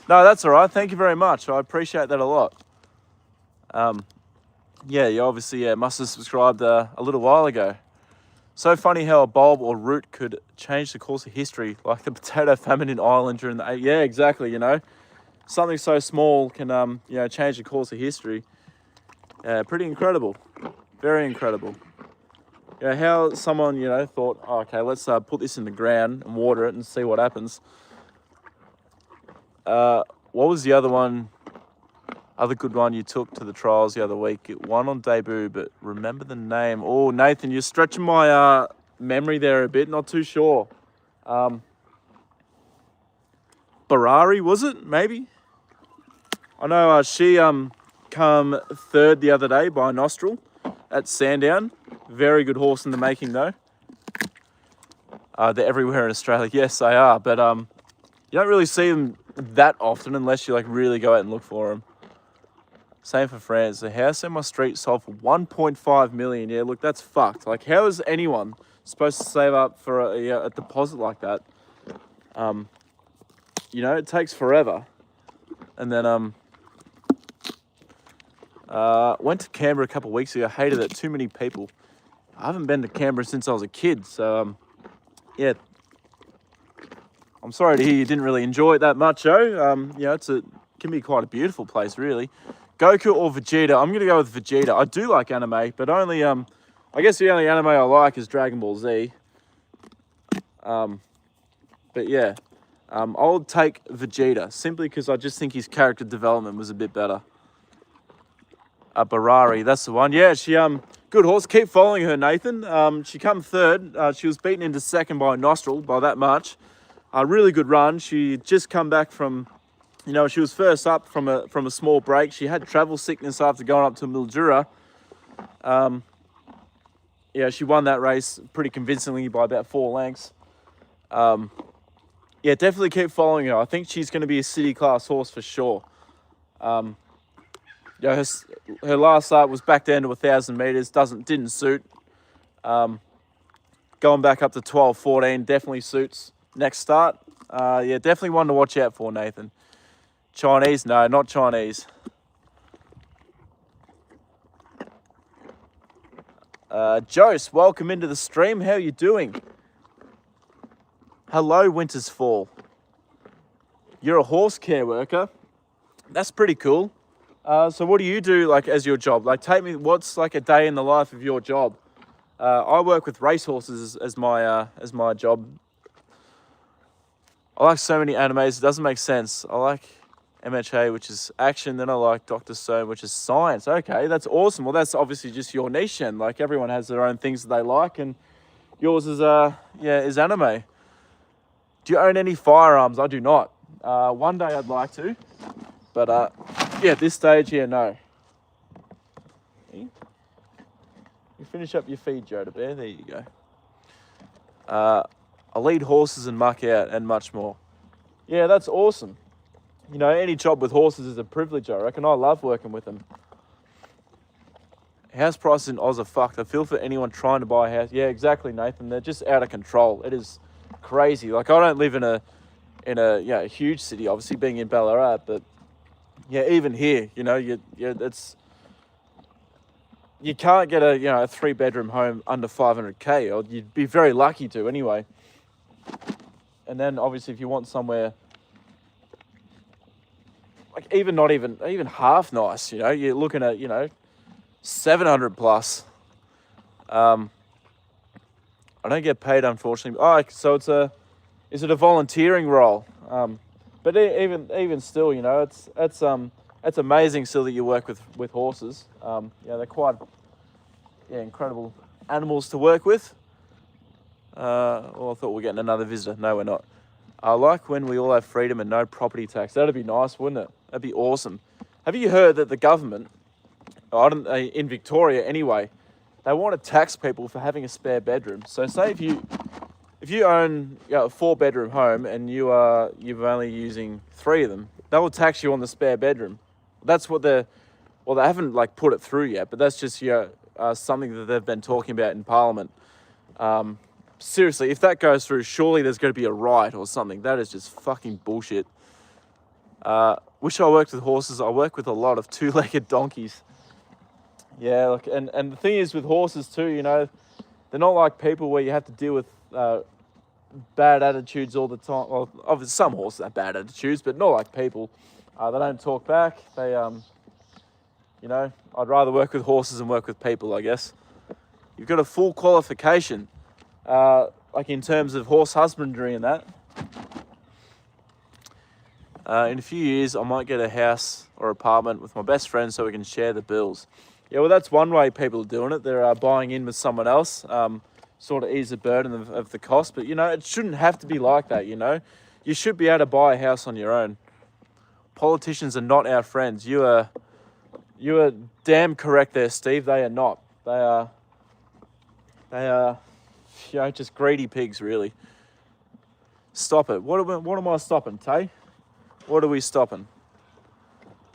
No, that's all right. Thank you very much. I appreciate that a lot. Yeah, you obviously must have subscribed a little while ago. So funny how a bulb or root could change the course of history, like the potato famine in Ireland during the... Yeah, exactly, you know. Something so small can, you know, change the course of history. Pretty incredible. Very incredible. You know, how someone, you know, thought, oh, okay, let's put this in the ground and water it and see what happens. What was the other good one you took to the trials the other week? It won on debut, but remember the name. Oh, Nathan, you're stretching my memory there a bit. Not too sure. Barari, was it? Maybe? I know she come third the other day by Nostril at Sandown. Very good horse in the making, though. They're everywhere in Australia. Yes, they are. But you don't really see them that often unless you like really go out and look for them. Same for France. The house in my street sold for 1.5 million. Yeah, look, that's fucked. Like, how is anyone supposed to save up for a deposit like that? You know, it takes forever. And then went to Canberra a couple of weeks ago. Hated it. Too many people. I haven't been to Canberra since I was a kid. So yeah. I'm sorry to hear you didn't really enjoy it that much, Joe. You know, it can be quite a beautiful place, really. Goku or Vegeta? I'm going to go with Vegeta. I do like anime, but only, I guess the only anime I like is Dragon Ball Z. But yeah, I'll take Vegeta, simply because I just think his character development was a bit better. Barari, that's the one. Yeah, she, good horse. Keep following her, Nathan. She come third. She was beaten into second by Nostril by that much. A really good run. She just come back from, you know, she was first up from a small break. She had travel sickness after going up to Mildura. Yeah, she won that race pretty convincingly by about 4 lengths. Yeah, definitely keep following her. I think she's going to be a city class horse for sure. Yeah, her last start was back down to 1,000 meters. Didn't suit. Going back up to 12, 14 definitely suits. Next start, yeah, definitely one to watch out for, Nathan. Chinese? No, not Chinese. Jose, welcome into the stream. How are you doing? Hello, Winter's Fall. You're a horse care worker. That's pretty cool. So what do you do like as your job? Like, take me. What's like a day in the life of your job? I work with racehorses as my job. I like so many animes. It doesn't make sense. I like MHA, which is action. Then I like Dr. Stone, which is science. Okay, that's awesome. Well, that's obviously just your niche, and like everyone has their own things that they like, and yours is is anime. Do you own any firearms? I do not. One day I'd like to, but at this stage, no. You finish up your feed, Joda Bear. There you go. I lead horses and muck out and much more. Yeah, that's awesome. You know, any job with horses is a privilege, I reckon. I love working with them. House prices in Oz are fucked. I feel for anyone trying to buy a house. Yeah, exactly, Nathan. They're just out of control. It is crazy. Like, I don't live in a huge city, obviously being in Ballarat, but even here, you can't get a 3-bedroom home under 500k, or you'd be very lucky to anyway. And then obviously if you want somewhere like not even half nice, you're looking at 700 plus. I don't get paid, unfortunately. Oh, so is it a volunteering role? But even still, it's amazing still that you work with horses. They're quite incredible animals to work with. I thought we were getting another visitor. No, we're not. I like when we all have freedom and no property tax. That'd be nice, wouldn't it? That'd be awesome. Have you heard that the government, in Victoria anyway, they want to tax people for having a spare bedroom? So say if you own a 4-bedroom home and you're only using 3 of them, they will tax you on the spare bedroom. That's what they haven't like put it through yet, but that's just something that they've been talking about in Parliament. Seriously, if that goes through, surely there's going to be a riot or something. That is just fucking bullshit. Wish I worked with horses. I work with a lot of 2-legged donkeys. Yeah, like, and the thing is with horses too, they're not like people where you have to deal with bad attitudes all the time. Well, obviously some horses have bad attitudes, but not like people. They don't talk back. They, I'd rather work with horses than work with people, I guess. You've got a full qualification, like in terms of horse husbandry and that. In a few years, I might get a house or apartment with my best friend so we can share the bills. Yeah, well, that's one way people are doing it. They're buying in with someone else, sort of ease the burden of the cost. But, it shouldn't have to be like that, You should be able to buy a house on your own. Politicians are not our friends. You are damn correct there, Steve. They are not. They are just greedy pigs, really. Stop it. What am I stopping, Tay? What are we stopping?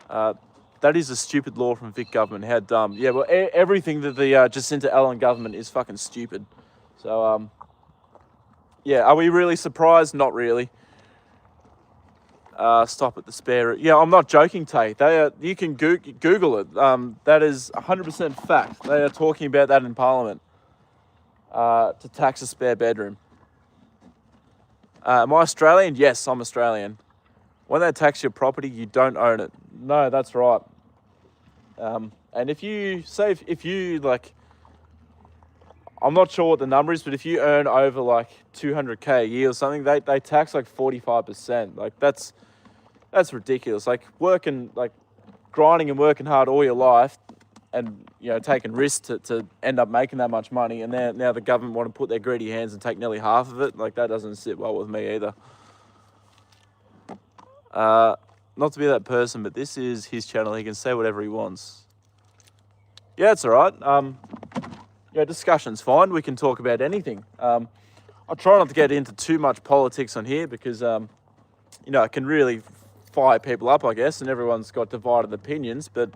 That is a stupid law from Vic government. How dumb. Yeah, well, everything that the Jacinta Allen government is fucking stupid. So, are we really surprised? Not really. Stop at the spare. Yeah, I'm not joking, Tay. You can Google it. That is 100% fact. They are talking about that in Parliament. To tax a spare bedroom. Am I Australian? Yes, I'm Australian. When they tax your property, you don't own it. No, that's right. And if you like, I'm not sure what the number is, but if you earn over like 200k a year or something, they tax like 45%. Like that's ridiculous. Like grinding and working hard all your life, and taking risks to end up making that much money, and now the government want to put their greedy hands and take nearly half of it. Like, that doesn't sit well with me either. Not to be that person, but this is his channel. He can say whatever he wants. Yeah, it's all right. Discussion's fine. We can talk about anything. I try not to get into too much politics on here because, it can really fire people up, I guess, and everyone's got divided opinions. But,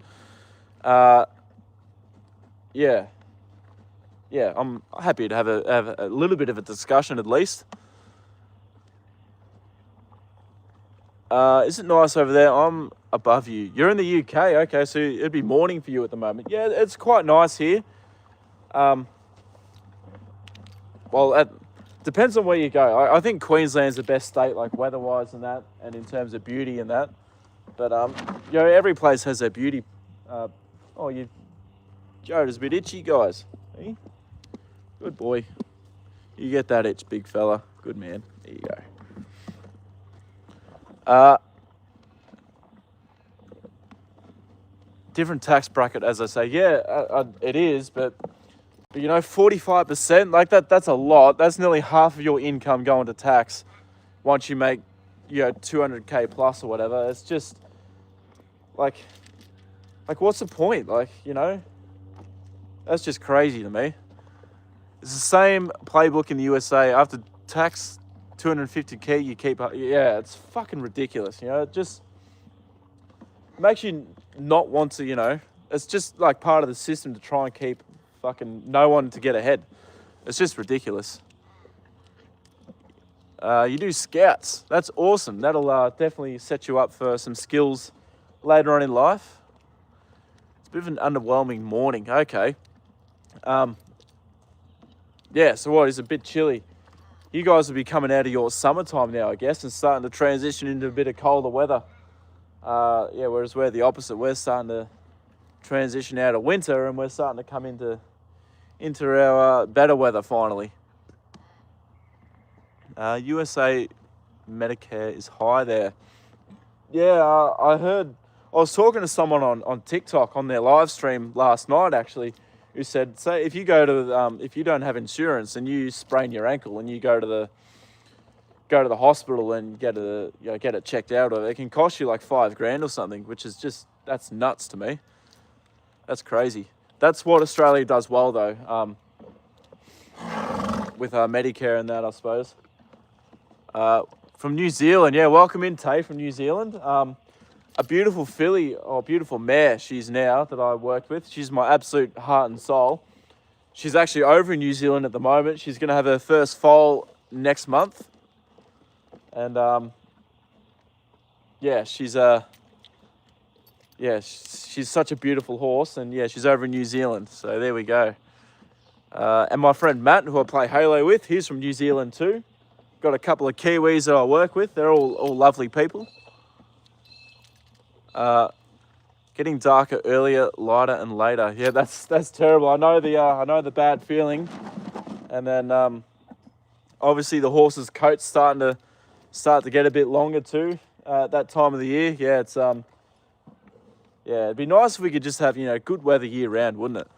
I'm happy to have a little bit of a discussion at least. Is it nice over there? I'm above you. You're in the UK, okay, so it'd be morning for you at the moment. Yeah, it's quite nice here. Well, it depends on where you go. I think Queensland's the best state, like weather-wise and that, and in terms of beauty and that. But you know, every place has their beauty. Joda's a bit itchy, guys. Eh? Good boy. You get that itch, big fella. Good man. There you go. Different tax bracket, as I say. Yeah, it is, but you know, 45%, like that's a lot. That's nearly half of your income going to tax once you make, you know, 200K plus or whatever. It's just like what's the point? Like, you know, that's just crazy to me. It's the same playbook in the USA. After tax 250K, you keep, yeah, it's fucking ridiculous. You know, it just makes you not want to, you know, it's just like part of the system to try and keep fucking no one to get ahead. It's just ridiculous. You do scouts. That's awesome. That'll definitely set you up for some skills later on in life. It's a bit of an underwhelming morning. Okay. Yeah, so what, it's a bit chilly. You guys will be coming out of your summertime now, I guess, and starting to transition into a bit of colder weather. Yeah, whereas we're the opposite. We're starting to transition out of winter and we're starting to come into our better weather finally. USA Medicare is high there. Yeah, I was talking to someone on TikTok on their live stream last night actually, who said, say if you go to if you don't have insurance and you sprain your ankle and you go to the hospital and get it checked out, or it can cost you like $5,000 or something, which is just, that's nuts to me. That's crazy. That's what Australia does well though, with Medicare and that, I suppose. From New Zealand, yeah, welcome in, Tay from New Zealand. A beautiful filly, or beautiful mare she's now that I worked with. She's my absolute heart and soul. She's actually over in New Zealand at the moment. She's going to have her first foal next month. And yeah, she's such a beautiful horse, and yeah, she's over in New Zealand. So there we go. And my friend Matt, who I play Halo with, he's from New Zealand too. Got a couple of Kiwis that I work with. They're all lovely people. Getting darker earlier, lighter and later. Yeah, that's terrible. I know the bad feeling. And then obviously the horse's coat's start to get a bit longer too at that time of the year. Yeah, it's yeah, it'd be nice if we could just have, you know, good weather year round, wouldn't it?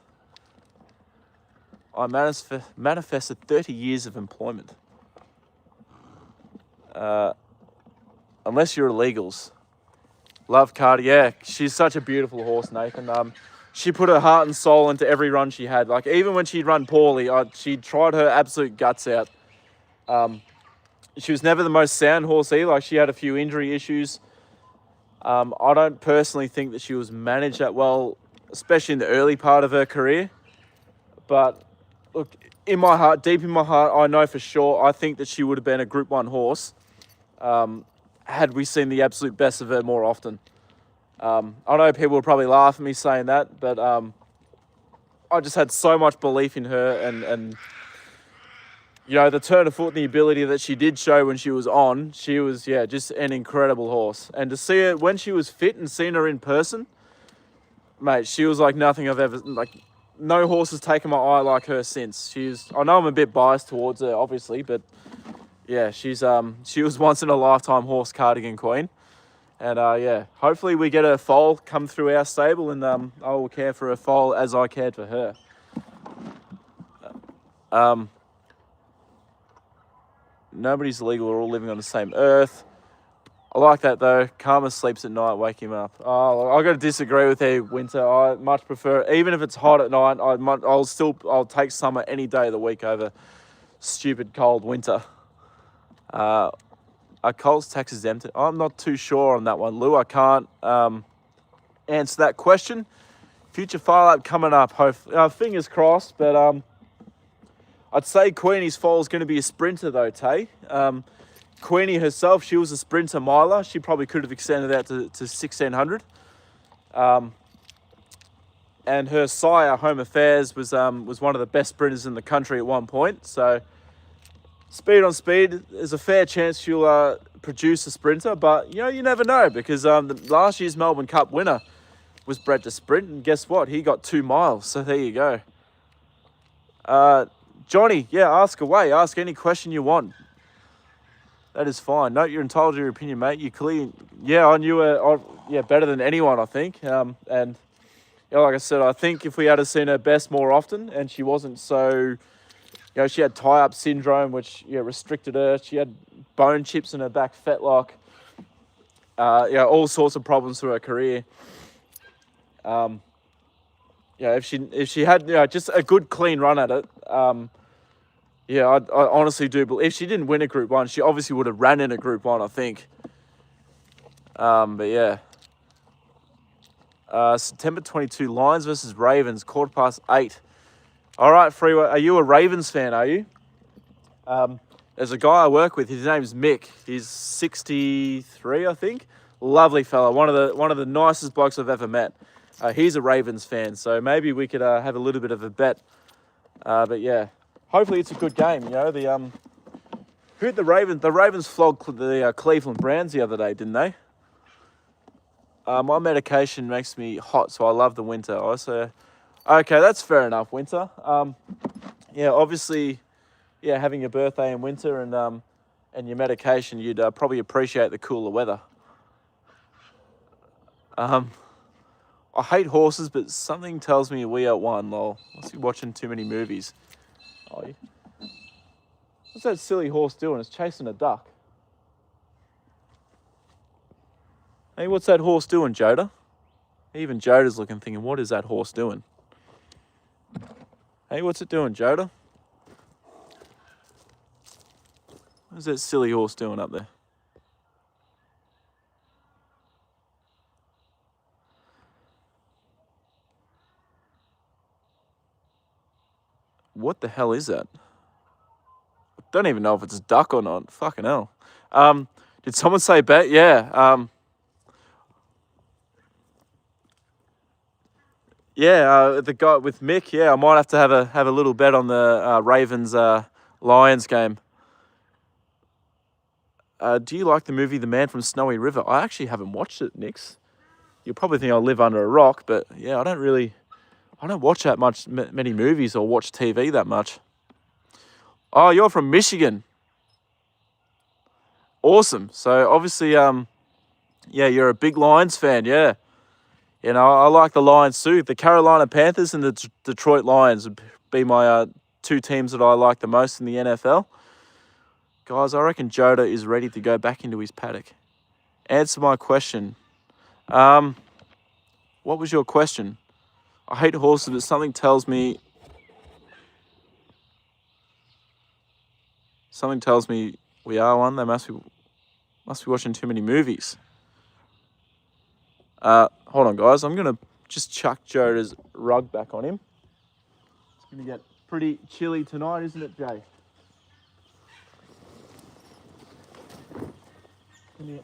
I manifested 30 years of employment. Unless you're illegals. Love Cardi. Yeah, she's such a beautiful horse, Nathan. She put her heart and soul into every run she had. Like, even when she'd run poorly, she tried her absolute guts out. She was never the most sound horse either. Like, she had a few injury issues. I don't personally think that she was managed that well, especially in the early part of her career. But look, in my heart, deep in my heart, I know for sure, I think that she would have been a Group 1 horse had we seen the absolute best of her more often. I know people will probably laugh at me saying that, but I just had so much belief in her, and you know, the turn of foot and the ability that she did show when she was on, she was, yeah, just an incredible horse. And to see her when she was fit and seeing her in person, mate, she was like nothing I've ever, like, no horse has taken my eye like her since. I know I'm a bit biased towards her, obviously, but yeah, she was once in a lifetime horse cardigan queen. And yeah, hopefully we get her foal come through our stable, and I will care for her foal as I cared for her. Nobody's illegal, we're all living on the same earth. I like that though. Karma sleeps at night, wake him up. Oh, I've got to disagree with you, Winter. I much prefer, even if it's hot at night, I'll take summer any day of the week over stupid cold winter. Are Coles tax exempted? I'm not too sure on that one, Lou. I can't answer that question. Future file up coming up, hopefully. Fingers crossed, but I'd say Queenie's foal is going to be a sprinter though, Tay. Queenie herself, she was a sprinter miler. She probably could have extended that to 1600. and her sire, Home Affairs, was one of the best sprinters in the country at one point. So speed on speed, there's a fair chance she'll produce a sprinter, but you never know, because last year's Melbourne Cup winner was bred to sprint, and guess what? He got 2 miles. So there you go. Johnny, yeah, ask away. Ask any question you want. That is fine. No, you're entitled to your opinion, mate. You clearly, I knew her, better than anyone, I think. And like I said, I think if we had seen her best more often, and she wasn't so, she had tie-up syndrome, which restricted her. She had bone chips in her back fetlock. All sorts of problems through her career. If she had just a good clean run at it, I honestly do believe if she didn't win a Group 1, she obviously would have ran in a Group 1, I think. September 22, Lions versus Ravens, 8:15. All right, Freeway, are you a Ravens fan, are you? There's a guy I work with, his name's Mick. He's 63, I think. Lovely fella, one of the nicest blokes I've ever met. He's a Ravens fan, so maybe we could have a little bit of a bet. Hopefully it's a good game. Who'd the Ravens flogged the Cleveland Browns the other day, didn't they? My medication makes me hot, so I love the winter. Okay, that's fair enough, winter. Obviously, having your birthday in winter and your medication, you'd probably appreciate the cooler weather. I hate horses, but something tells me we at one, lol. Must be watching too many movies. Oh, yeah. What's that silly horse doing? It's chasing a duck. Hey, what's that horse doing, Joda? Even Joda's looking, thinking, what is that horse doing? Hey, what's it doing, Joda? What's that silly horse doing up there? What the hell is that? I don't even know if it's a duck or not. Fucking hell. Did someone say bet? Yeah. The guy with Mick. Yeah, I might have to have a little bet on the Ravens Lions game. Do you like the movie The Man from Snowy River? I actually haven't watched it, Nix. You'll probably think I live under a rock, but I don't watch that many movies or watch TV that much. Oh, you're from Michigan. Awesome. So obviously, you're a big Lions fan, yeah. I like the Lions too. The Carolina Panthers and the Detroit Lions would be my 2 teams that I like the most in the NFL. Guys, I reckon Joda is ready to go back into his paddock. Answer my question. What was your question? I hate horses, but something tells me we are one. They must be watching too many movies. Hold on, guys. I'm gonna just chuck Joda's rug back on him. It's gonna get pretty chilly tonight, isn't it, Jay? Come here.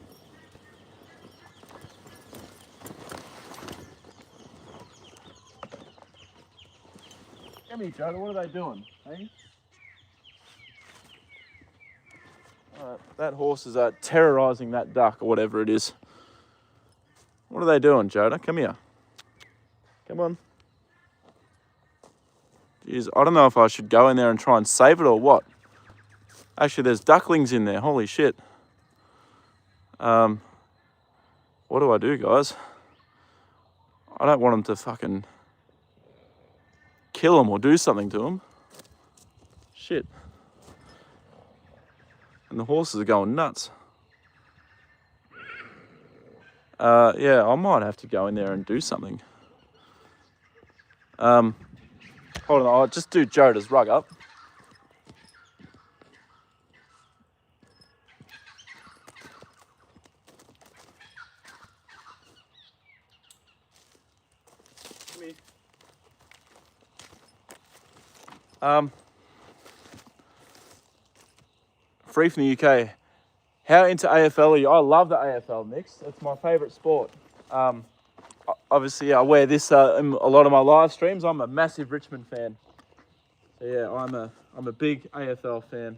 Come here, Joda. What are they doing? Hey? That horse is terrorising that duck or whatever it is. What are they doing, Joda? Come here. Come on. Jeez, I don't know if I should go in there and try and save it or what. Actually, there's ducklings in there. Holy shit. What do I do, guys? I don't want them to fucking kill them or do something to them. Shit. And the horses are going nuts. I might have to go in there and do something. Hold on, I'll just do Joda's rug up. Free from the UK. How into AFL are you? I love the AFL, Nix. It's my favourite sport. obviously I wear this in a lot of my live streams. I'm a massive Richmond fan. So yeah, I'm a big AFL fan.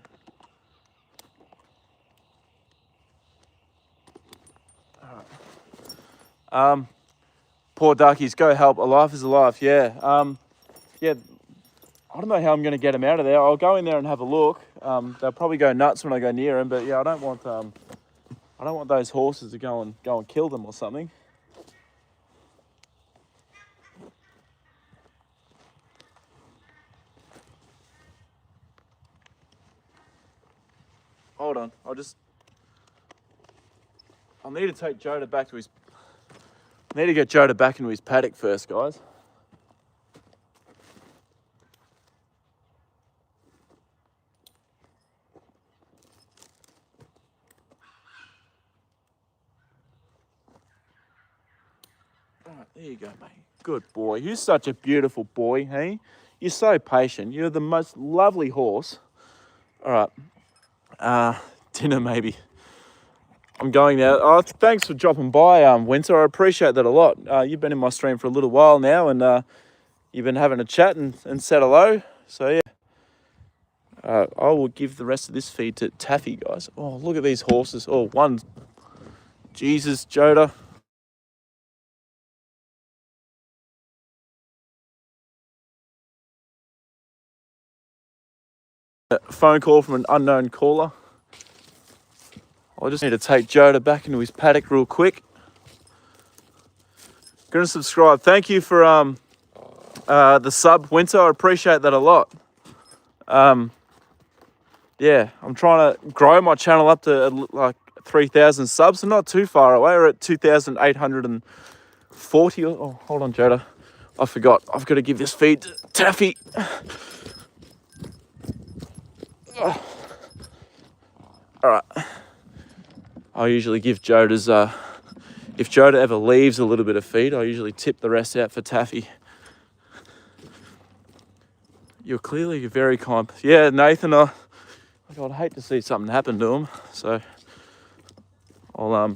Poor duckies, go help. A life is a life. Yeah. Yeah. I don't know how I'm going to get them out of there. I'll go in there and have a look. They'll probably go nuts when I go near them, but yeah, I don't want those horses to go and kill them or something. Hold on, I'll need to take Joda back to his. I need to get Joda back into his paddock first, guys. All right, there you go, mate. Good boy. You're such a beautiful boy, hey? You're so patient. You're the most lovely horse. All right. Dinner maybe. I'm going now. Oh, thanks for dropping by, Winter. I appreciate that a lot. You've been in my stream for a little while now, and you've been having a chat and said hello. So yeah, I will give the rest of this feed to Taffy, guys. Oh, look at these horses. Oh, one. Jesus, Joda. A phone call from an unknown caller. I just need to take Joda back into his paddock real quick. Gonna subscribe. Thank you for the sub, Winter. I appreciate that a lot. Yeah, I'm trying to grow my channel up to like 3,000 subs. So not too far away. We're at 2,840. Oh, hold on, Joda. I forgot. I've got to give this feed to Taffy. All right. I usually give Joda's, if Joda ever leaves a little bit of feed, I usually tip the rest out for Taffy. You're clearly very kind. Yeah, Nathan, I'd hate to see something happen to him. So I'll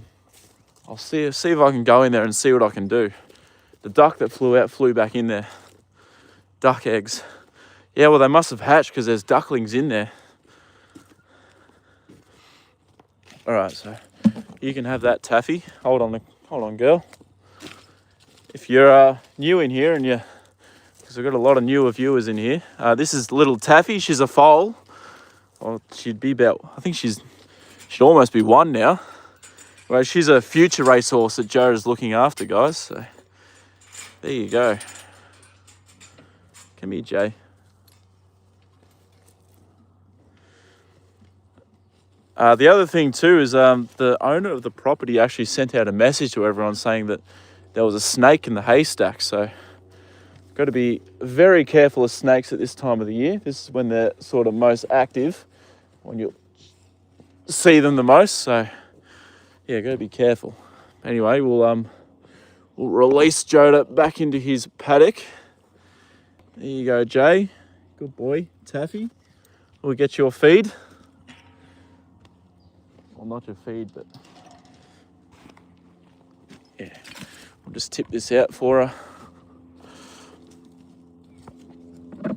see if I can go in there and see what I can do. The duck that flew out flew back in there. Duck eggs. Yeah, well, they must have hatched because there's ducklings in there. All right, so you can have that, Taffy. Hold on, girl. If you're new in here and because we've got a lot of newer viewers in here. This is little Taffy. She's a foal. Well, she'd be about, I think she'd almost be 1 now. Well, she's a future racehorse that Joda's looking after, guys. So there you go. Come here, Jay. The other thing too is the owner of the property actually sent out a message to everyone saying that there was a snake in the haystack. So got to be very careful of snakes at this time of the year. This is when they're sort of most active, when you'll see them the most. So yeah, got to be careful. Anyway, we'll release Joda back into his paddock. There you go, Jay. Good boy, Taffy. We'll get your feed. Well, not your feed, but yeah. We'll just tip this out for her.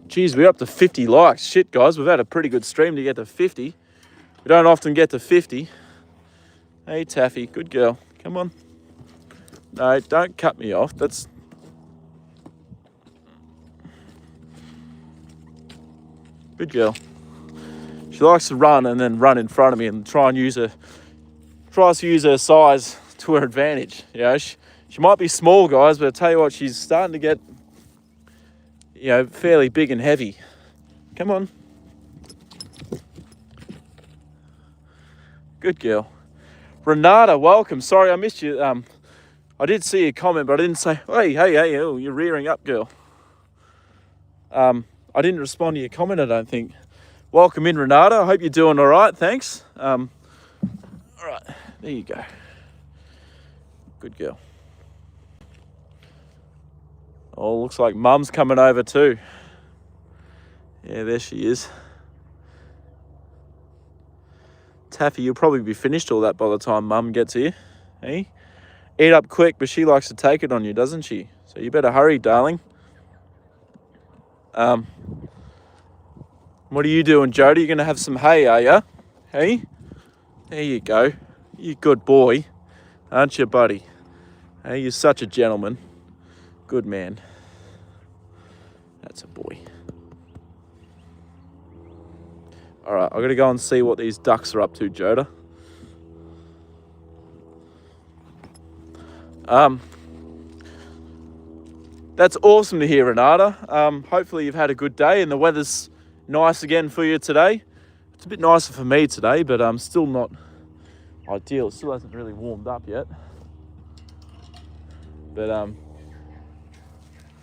Geez, we're up to 50 likes. Shit, guys, we've had a pretty good stream to get to 50. We don't often get to 50. Hey, Taffy, good girl. Come on. No, don't cut me off. That's... Good girl. She likes to run and then run in front of me and tries to use her size to her advantage. You know, she might be small, guys, but I tell you what, she's starting to get, fairly big and heavy. Come on. Good girl. Renata, welcome. Sorry, I missed you. I did see your comment, but I didn't say, hey, oh, you're rearing up, girl. I didn't respond to your comment, I don't think. Welcome in, Renata. I hope you're doing all right. Thanks. All right, there you go. Good girl. Oh, looks like Mum's coming over too. Yeah, there she is. Taffy, you'll probably be finished all that by the time Mum gets here. Hey? eat up quick, but she likes to take it on you, doesn't she? So you better hurry, darling. What are you doing, Joda? You're going to have some hay, are you? Hey? There you go. You good boy, aren't you, buddy? Hey, you're such a gentleman. Good man. That's a boy. All right, I've got to go and see what these ducks are up to, Joda. That's awesome to hear, Renata. Hopefully you've had a good day and the weather's nice again for you today. It's a bit nicer for me today, but still not ideal. It still hasn't really warmed up yet. But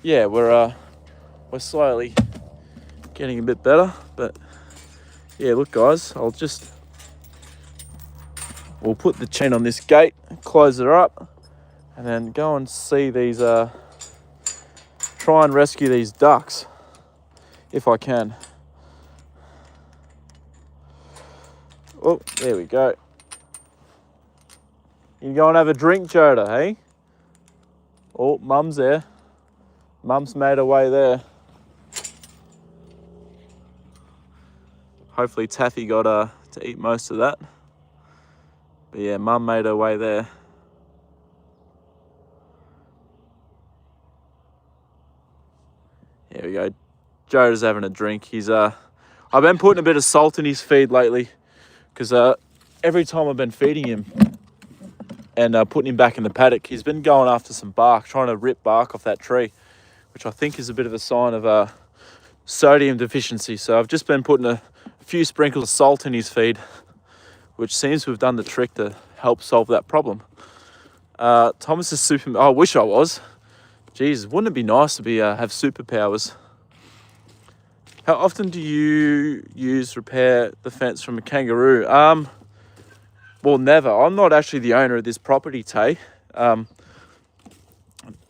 yeah, we're slowly getting a bit better. But yeah, look, guys, we'll put the chain on this gate, close it up, and then go and see these. Try and rescue these ducks if I can. Oh, there we go. You go and have a drink, Joda, hey? Oh, Mum's there. Mum's made her way there. Hopefully Taffy got to eat most of that. But yeah, Mum made her way there. There we go. Joda's having a drink. I've been putting a bit of salt in his feed lately because every time I've been feeding him and putting him back in the paddock, he's been going after some bark, trying to rip bark off that tree, which I think is a bit of a sign of sodium deficiency. So I've just been putting a few sprinkles of salt in his feed, which seems to have done the trick to help solve that problem. Thomas is super. I wish I was. Jesus, wouldn't it be nice to have superpowers? How often do you repair the fence from a kangaroo? Well, never. I'm not actually the owner of this property, Tay.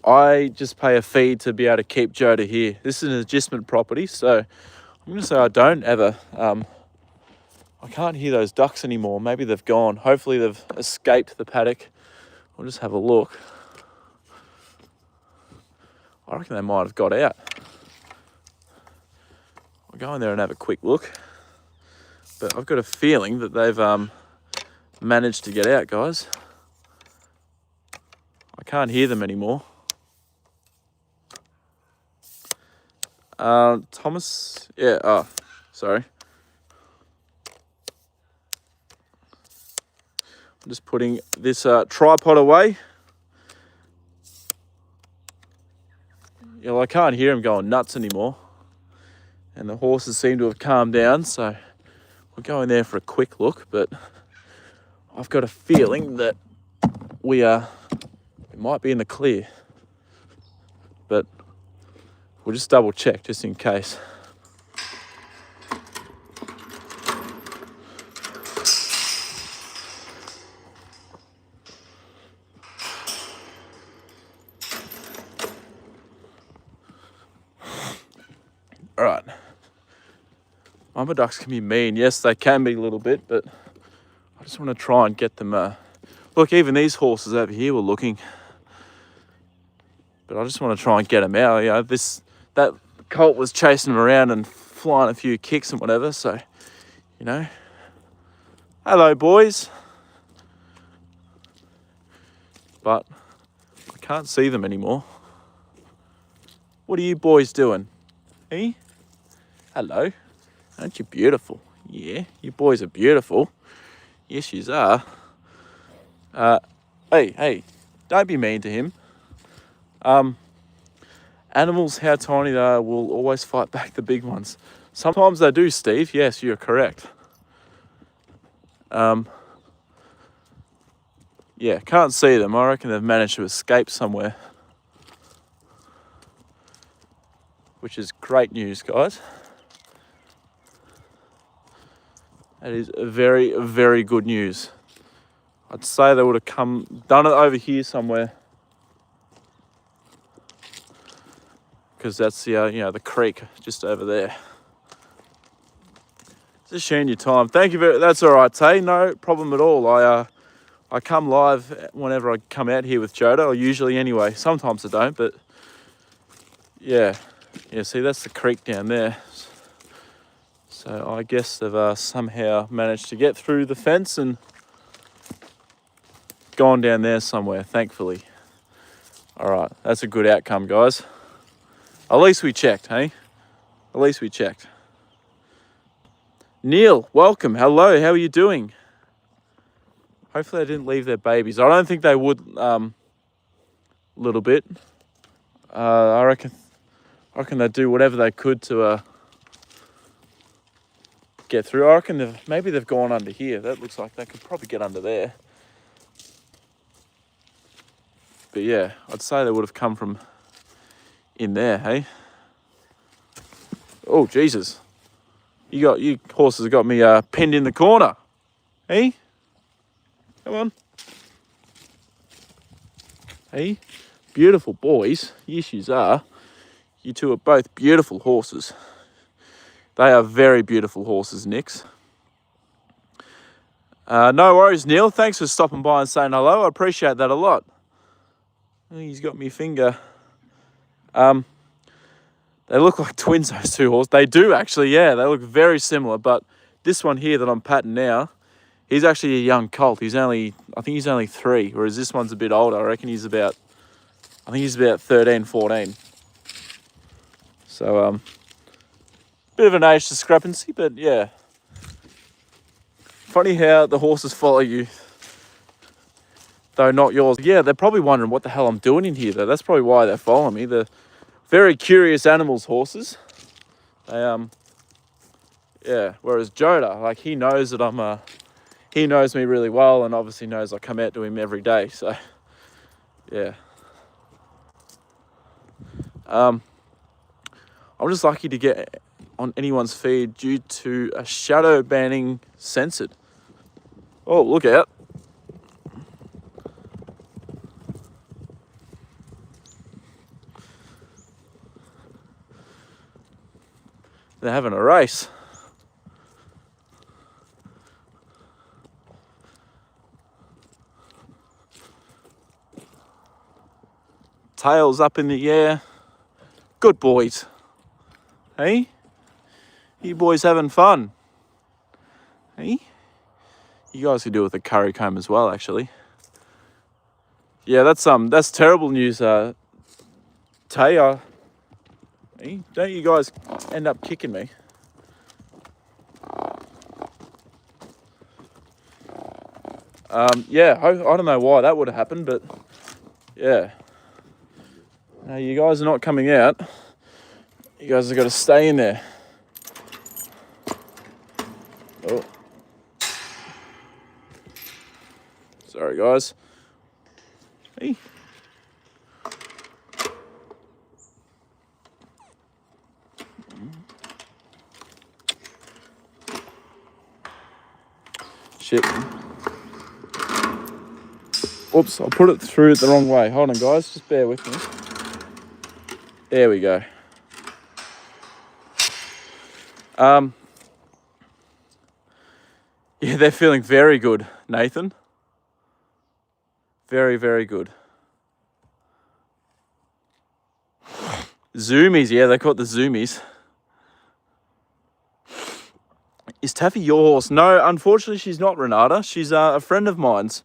I just pay a fee to be able to keep Joda here. This is an adjustment property, so I'm going to say I don't ever. I can't hear those ducks anymore. Maybe they've gone. Hopefully they've escaped the paddock. We'll just have a look. I reckon they might have got out. I'll go in there and have a quick look. But I've got a feeling that they've managed to get out, guys. I can't hear them anymore. Thomas, yeah, oh, sorry. I'm just putting this tripod away. I can't hear him going nuts anymore. And the horses seem to have calmed down, so we'll go in there for a quick look, but I've got a feeling that we might be in the clear. But we'll just double check just in case. All right. Mama ducks can be mean. Yes, they can be a little bit, but I just want to try and get them. Look, even these horses over here were looking, but I just want to try and get them out. That colt was chasing them around and flying a few kicks and whatever. So, hello, boys. But I can't see them anymore. What are you boys doing? Hey? Hello. Aren't you beautiful? Yeah, you boys are beautiful. Yes, yous are. Hey, don't be mean to him. Animals, how tiny they are, will always fight back the big ones. Sometimes they do, Steve. Yes, you're correct. Yeah, can't see them. I reckon they've managed to escape somewhere. Which is great news, guys. That is very, very good news. I'd say they would have done it over here somewhere. Because that's the creek just over there. Just sharing your time. Thank you that's all right, Tay. No problem at all. I come live whenever I come out here with Joda, or usually anyway. Sometimes I don't, but yeah. Yeah, see, that's the creek down there. So I guess they've somehow managed to get through the fence and gone down there somewhere, thankfully. All right, that's a good outcome, guys. At least we checked, hey? At least we checked. Neil, welcome. Hello, how are you doing? Hopefully they didn't leave their babies. I don't think they would a little bit. I reckon they'd do whatever they could to get through. I reckon maybe they've gone under here. That looks like they could probably get under there. But yeah, I'd say they would have come from in there, hey? Oh, Jesus. You horses have got me pinned in the corner. Hey? Come on. Hey? Beautiful boys. Yes, you are. You two are both beautiful horses. They are very beautiful horses, Nix. No worries, Neil. Thanks for stopping by and saying hello. I appreciate that a lot. He's got me finger. They look like twins, those two horses. They do, actually, yeah. They look very similar. But this one here that I'm patting now, he's actually a young colt. I think he's only 3, whereas this one's a bit older. I reckon he's about 13, 14. So, bit of an age discrepancy, but yeah. Funny how the horses follow you, though not yours. Yeah, they're probably wondering what the hell I'm doing in here, though. That's probably why they're following me. They're very curious animals, horses. They, yeah, whereas Joda, like, he knows that he knows me really well and obviously knows I come out to him every day, so, yeah. I'm just lucky to get on anyone's feed due to a shadow banning censored. Oh, look out. They're having a race. Tails up in the air. Good boys. Hey? You boys having fun? Hey? You guys could do it with a curry comb as well, actually. Yeah, that's terrible news, Tay. Hey, don't you guys end up kicking me? Yeah, I don't know why that would have happened, but yeah. Now you guys are not coming out. You guys have got to stay in there. Oh. Sorry, guys. Hey. Shit. Oops, I put it through it the wrong way. Hold on, guys. Just bear with me. There we go. Yeah, they're feeling very good, Nathan. Very, very good. Zoomies, yeah, they call it the zoomies. Is Taffy your horse? No, unfortunately she's not, Renata. She's a friend of mine's.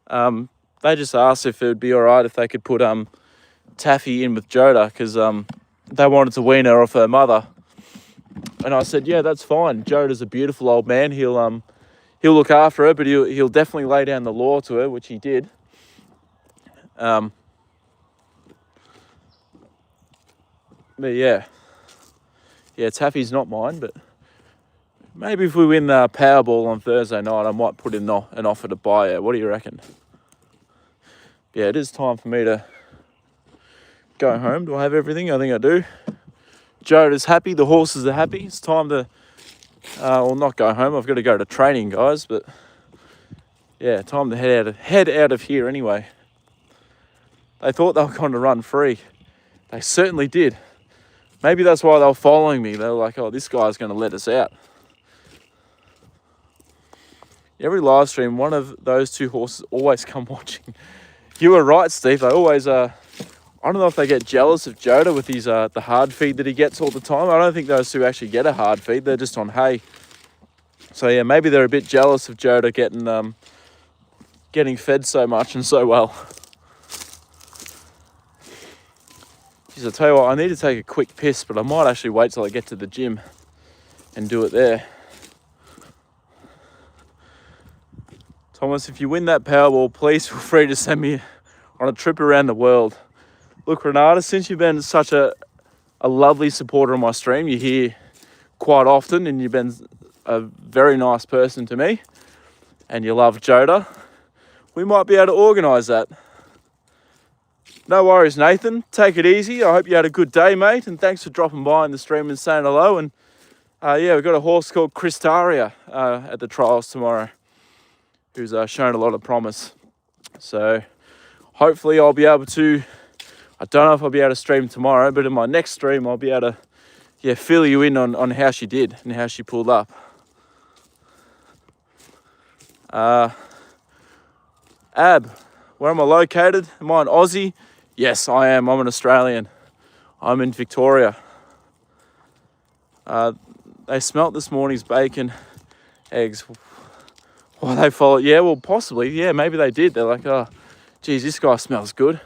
They just asked if it would be all right if they could put Taffy in with Joda because they wanted to wean her off her mother. And I said, yeah, that's fine. Joda's a beautiful old man. He'll look after her, but he'll definitely lay down the law to her, which he did. But yeah, Taffy's not mine, but maybe if we win the Powerball on Thursday night, I might put in an offer to buy her. What do you reckon? Yeah, it is time for me to go home. Do I have everything? I think I do. Joda's happy. The horses are happy. It's time to, well, not go home. I've got to go to training, guys. But yeah, time to head out of here anyway. They thought they were going to run free. They certainly did. Maybe that's why they were following me. They were like, oh, this guy's going to let us out. every live stream, one of those two horses always come watching. You were right, Steve. They always I don't know if they get jealous of Joda with his the hard feed that he gets all the time. I don't think those two actually get a hard feed. They're just on hay. So yeah, maybe they're a bit jealous of Joda getting fed so much and so well. Jeez, I'll tell you what, I need to take a quick piss, but I might actually wait till I get to the gym and do it there. Thomas, if you win that Powerball, please feel free to send me on a trip around the world. Look, Renata, since you've been such a lovely supporter of my stream, you're here quite often and you've been a very nice person to me and you love Joda, we might be able to organise that. No worries, Nathan. Take it easy. I hope you had a good day, mate, and thanks for dropping by in the stream and saying hello. And yeah, we've got a horse called Cristaria at the trials tomorrow who's shown a lot of promise. So hopefully I'll be able to, I don't know if I'll be able to stream tomorrow, but in my next stream I'll be able to fill you in on how she did and how she pulled up. Ab, where am I located? Am I an Aussie? Yes, I am. I'm an Australian. I'm in Victoria. They smelt this morning's bacon, eggs. Well, they follow. Yeah, well, possibly. Yeah, maybe they did. They're like, oh, geez, this guy smells good.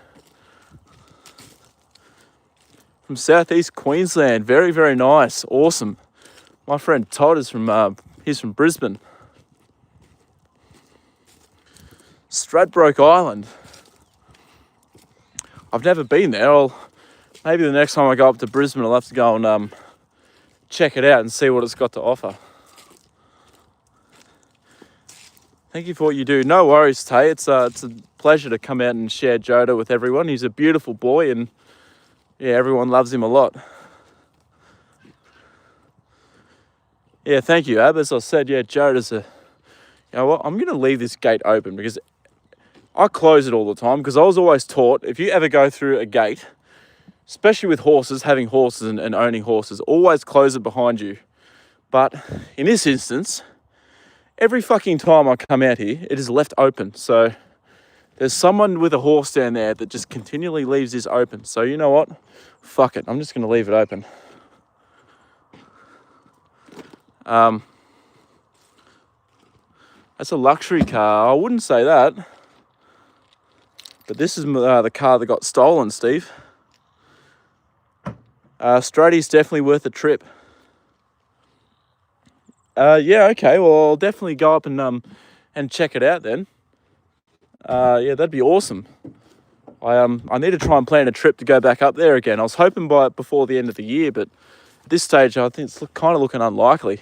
From southeast Queensland. Very, very nice. Awesome. My friend Todd is he's from Brisbane. Stradbroke Island. I've never been there. Maybe the next time I go up to Brisbane, I'll have to go and check it out and see what it's got to offer. Thank you for what you do. No worries, Tay. It's a pleasure to come out and share Joda with everyone. He's a beautiful boy and yeah, everyone loves him a lot. Yeah, thank you, Ab. As I said, yeah, Joda's you know what, I'm going to leave this gate open because I close it all the time because I was always taught if you ever go through a gate, especially with horses, having horses and owning horses, always close it behind you. But in this instance, every fucking time I come out here, it is left open. So there's someone with a horse down there that just continually leaves this open. So you know what? Fuck it. I'm just going to leave it open. That's a luxury car. I wouldn't say that. But this is the car that got stolen, Steve. Straddy's definitely worth a trip. Yeah, okay. Well, I'll definitely go up and check it out then. Yeah, that'd be awesome. I need to try and plan a trip to go back up there again. I was hoping before the end of the year, but at this stage, I think it's kind of looking unlikely.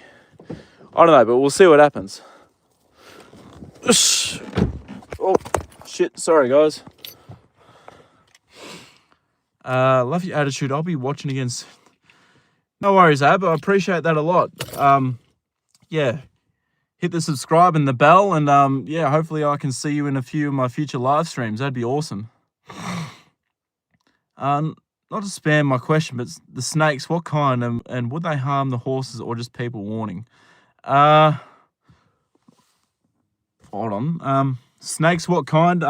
I don't know, but we'll see what happens. Oh, shit. Sorry, guys. Love your attitude. I'll be watching against... No worries, Ab. I appreciate that a lot. Yeah. Hit the subscribe and the bell. And, yeah, hopefully I can see you in a few of my future live streams. That'd be awesome. Not to spam my question, but the snakes, what kind? And would they harm the horses or just people warning? Hold on. Snakes, what kind?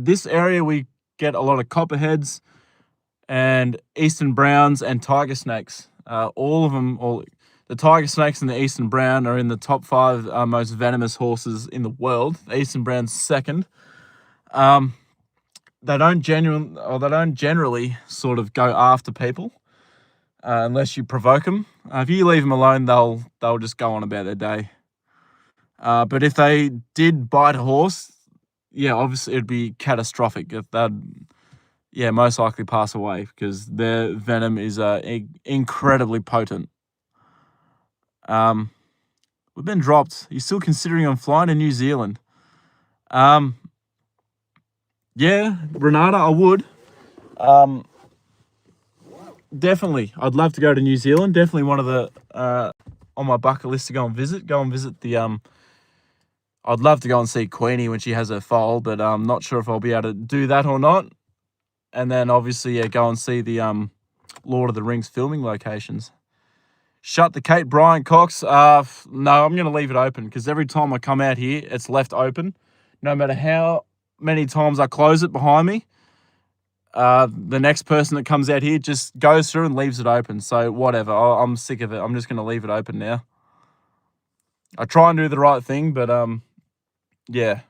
This area we get a lot of copperheads and eastern browns and tiger snakes. All of them, the tiger snakes and the eastern brown are in the top 5 most venomous horses in the world. The eastern brown's second. They don't generally sort of go after people unless you provoke them. If you leave them alone, they'll just go on about their day. But if they did bite a horse, yeah, obviously it'd be catastrophic. If they'd, most likely pass away because their venom is incredibly potent. We've been dropped. You're still considering on flying to New Zealand? Yeah, Renata, I would. Definitely. I'd love to go to New Zealand. Definitely one of the on my bucket list to go and visit. the I'd love to go and see Queenie when she has her foal, but I'm not sure if I'll be able to do that or not. And then obviously, go and see the Lord of the Rings filming locations. Shut the Kate Bryant Cox. No, I'm going to leave it open because every time I come out here, it's left open. No matter how many times I close it behind me, the next person that comes out here just goes through and leaves it open. So whatever, I'm sick of it. I'm just going to leave it open now. I try and do the right thing, but yeah.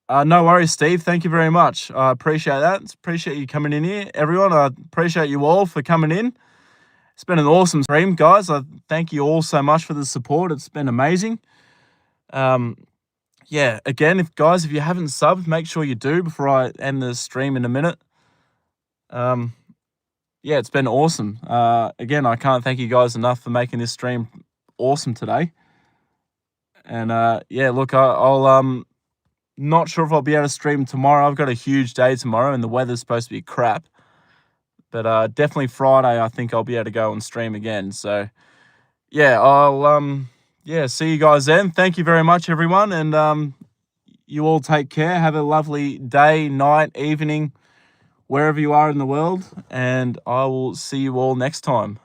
No worries, Steve. Thank you very much. I appreciate that. Appreciate you coming in here. Everyone, I appreciate you all for coming in. It's been an awesome stream, guys. I thank you all so much for the support. It's been amazing. Yeah, again, if you haven't subbed, make sure you do before I end the stream in a minute. Yeah, it's been awesome. Again, I can't thank you guys enough for making this stream awesome today. And yeah, look, I'll not sure if I'll be able to stream tomorrow. I've got a huge day tomorrow, and the weather's supposed to be crap. But definitely Friday, I think I'll be able to go and stream again. So yeah, I'll see you guys then. Thank you very much, everyone, and you all take care. Have a lovely day, night, evening, wherever you are in the world, and I will see you all next time.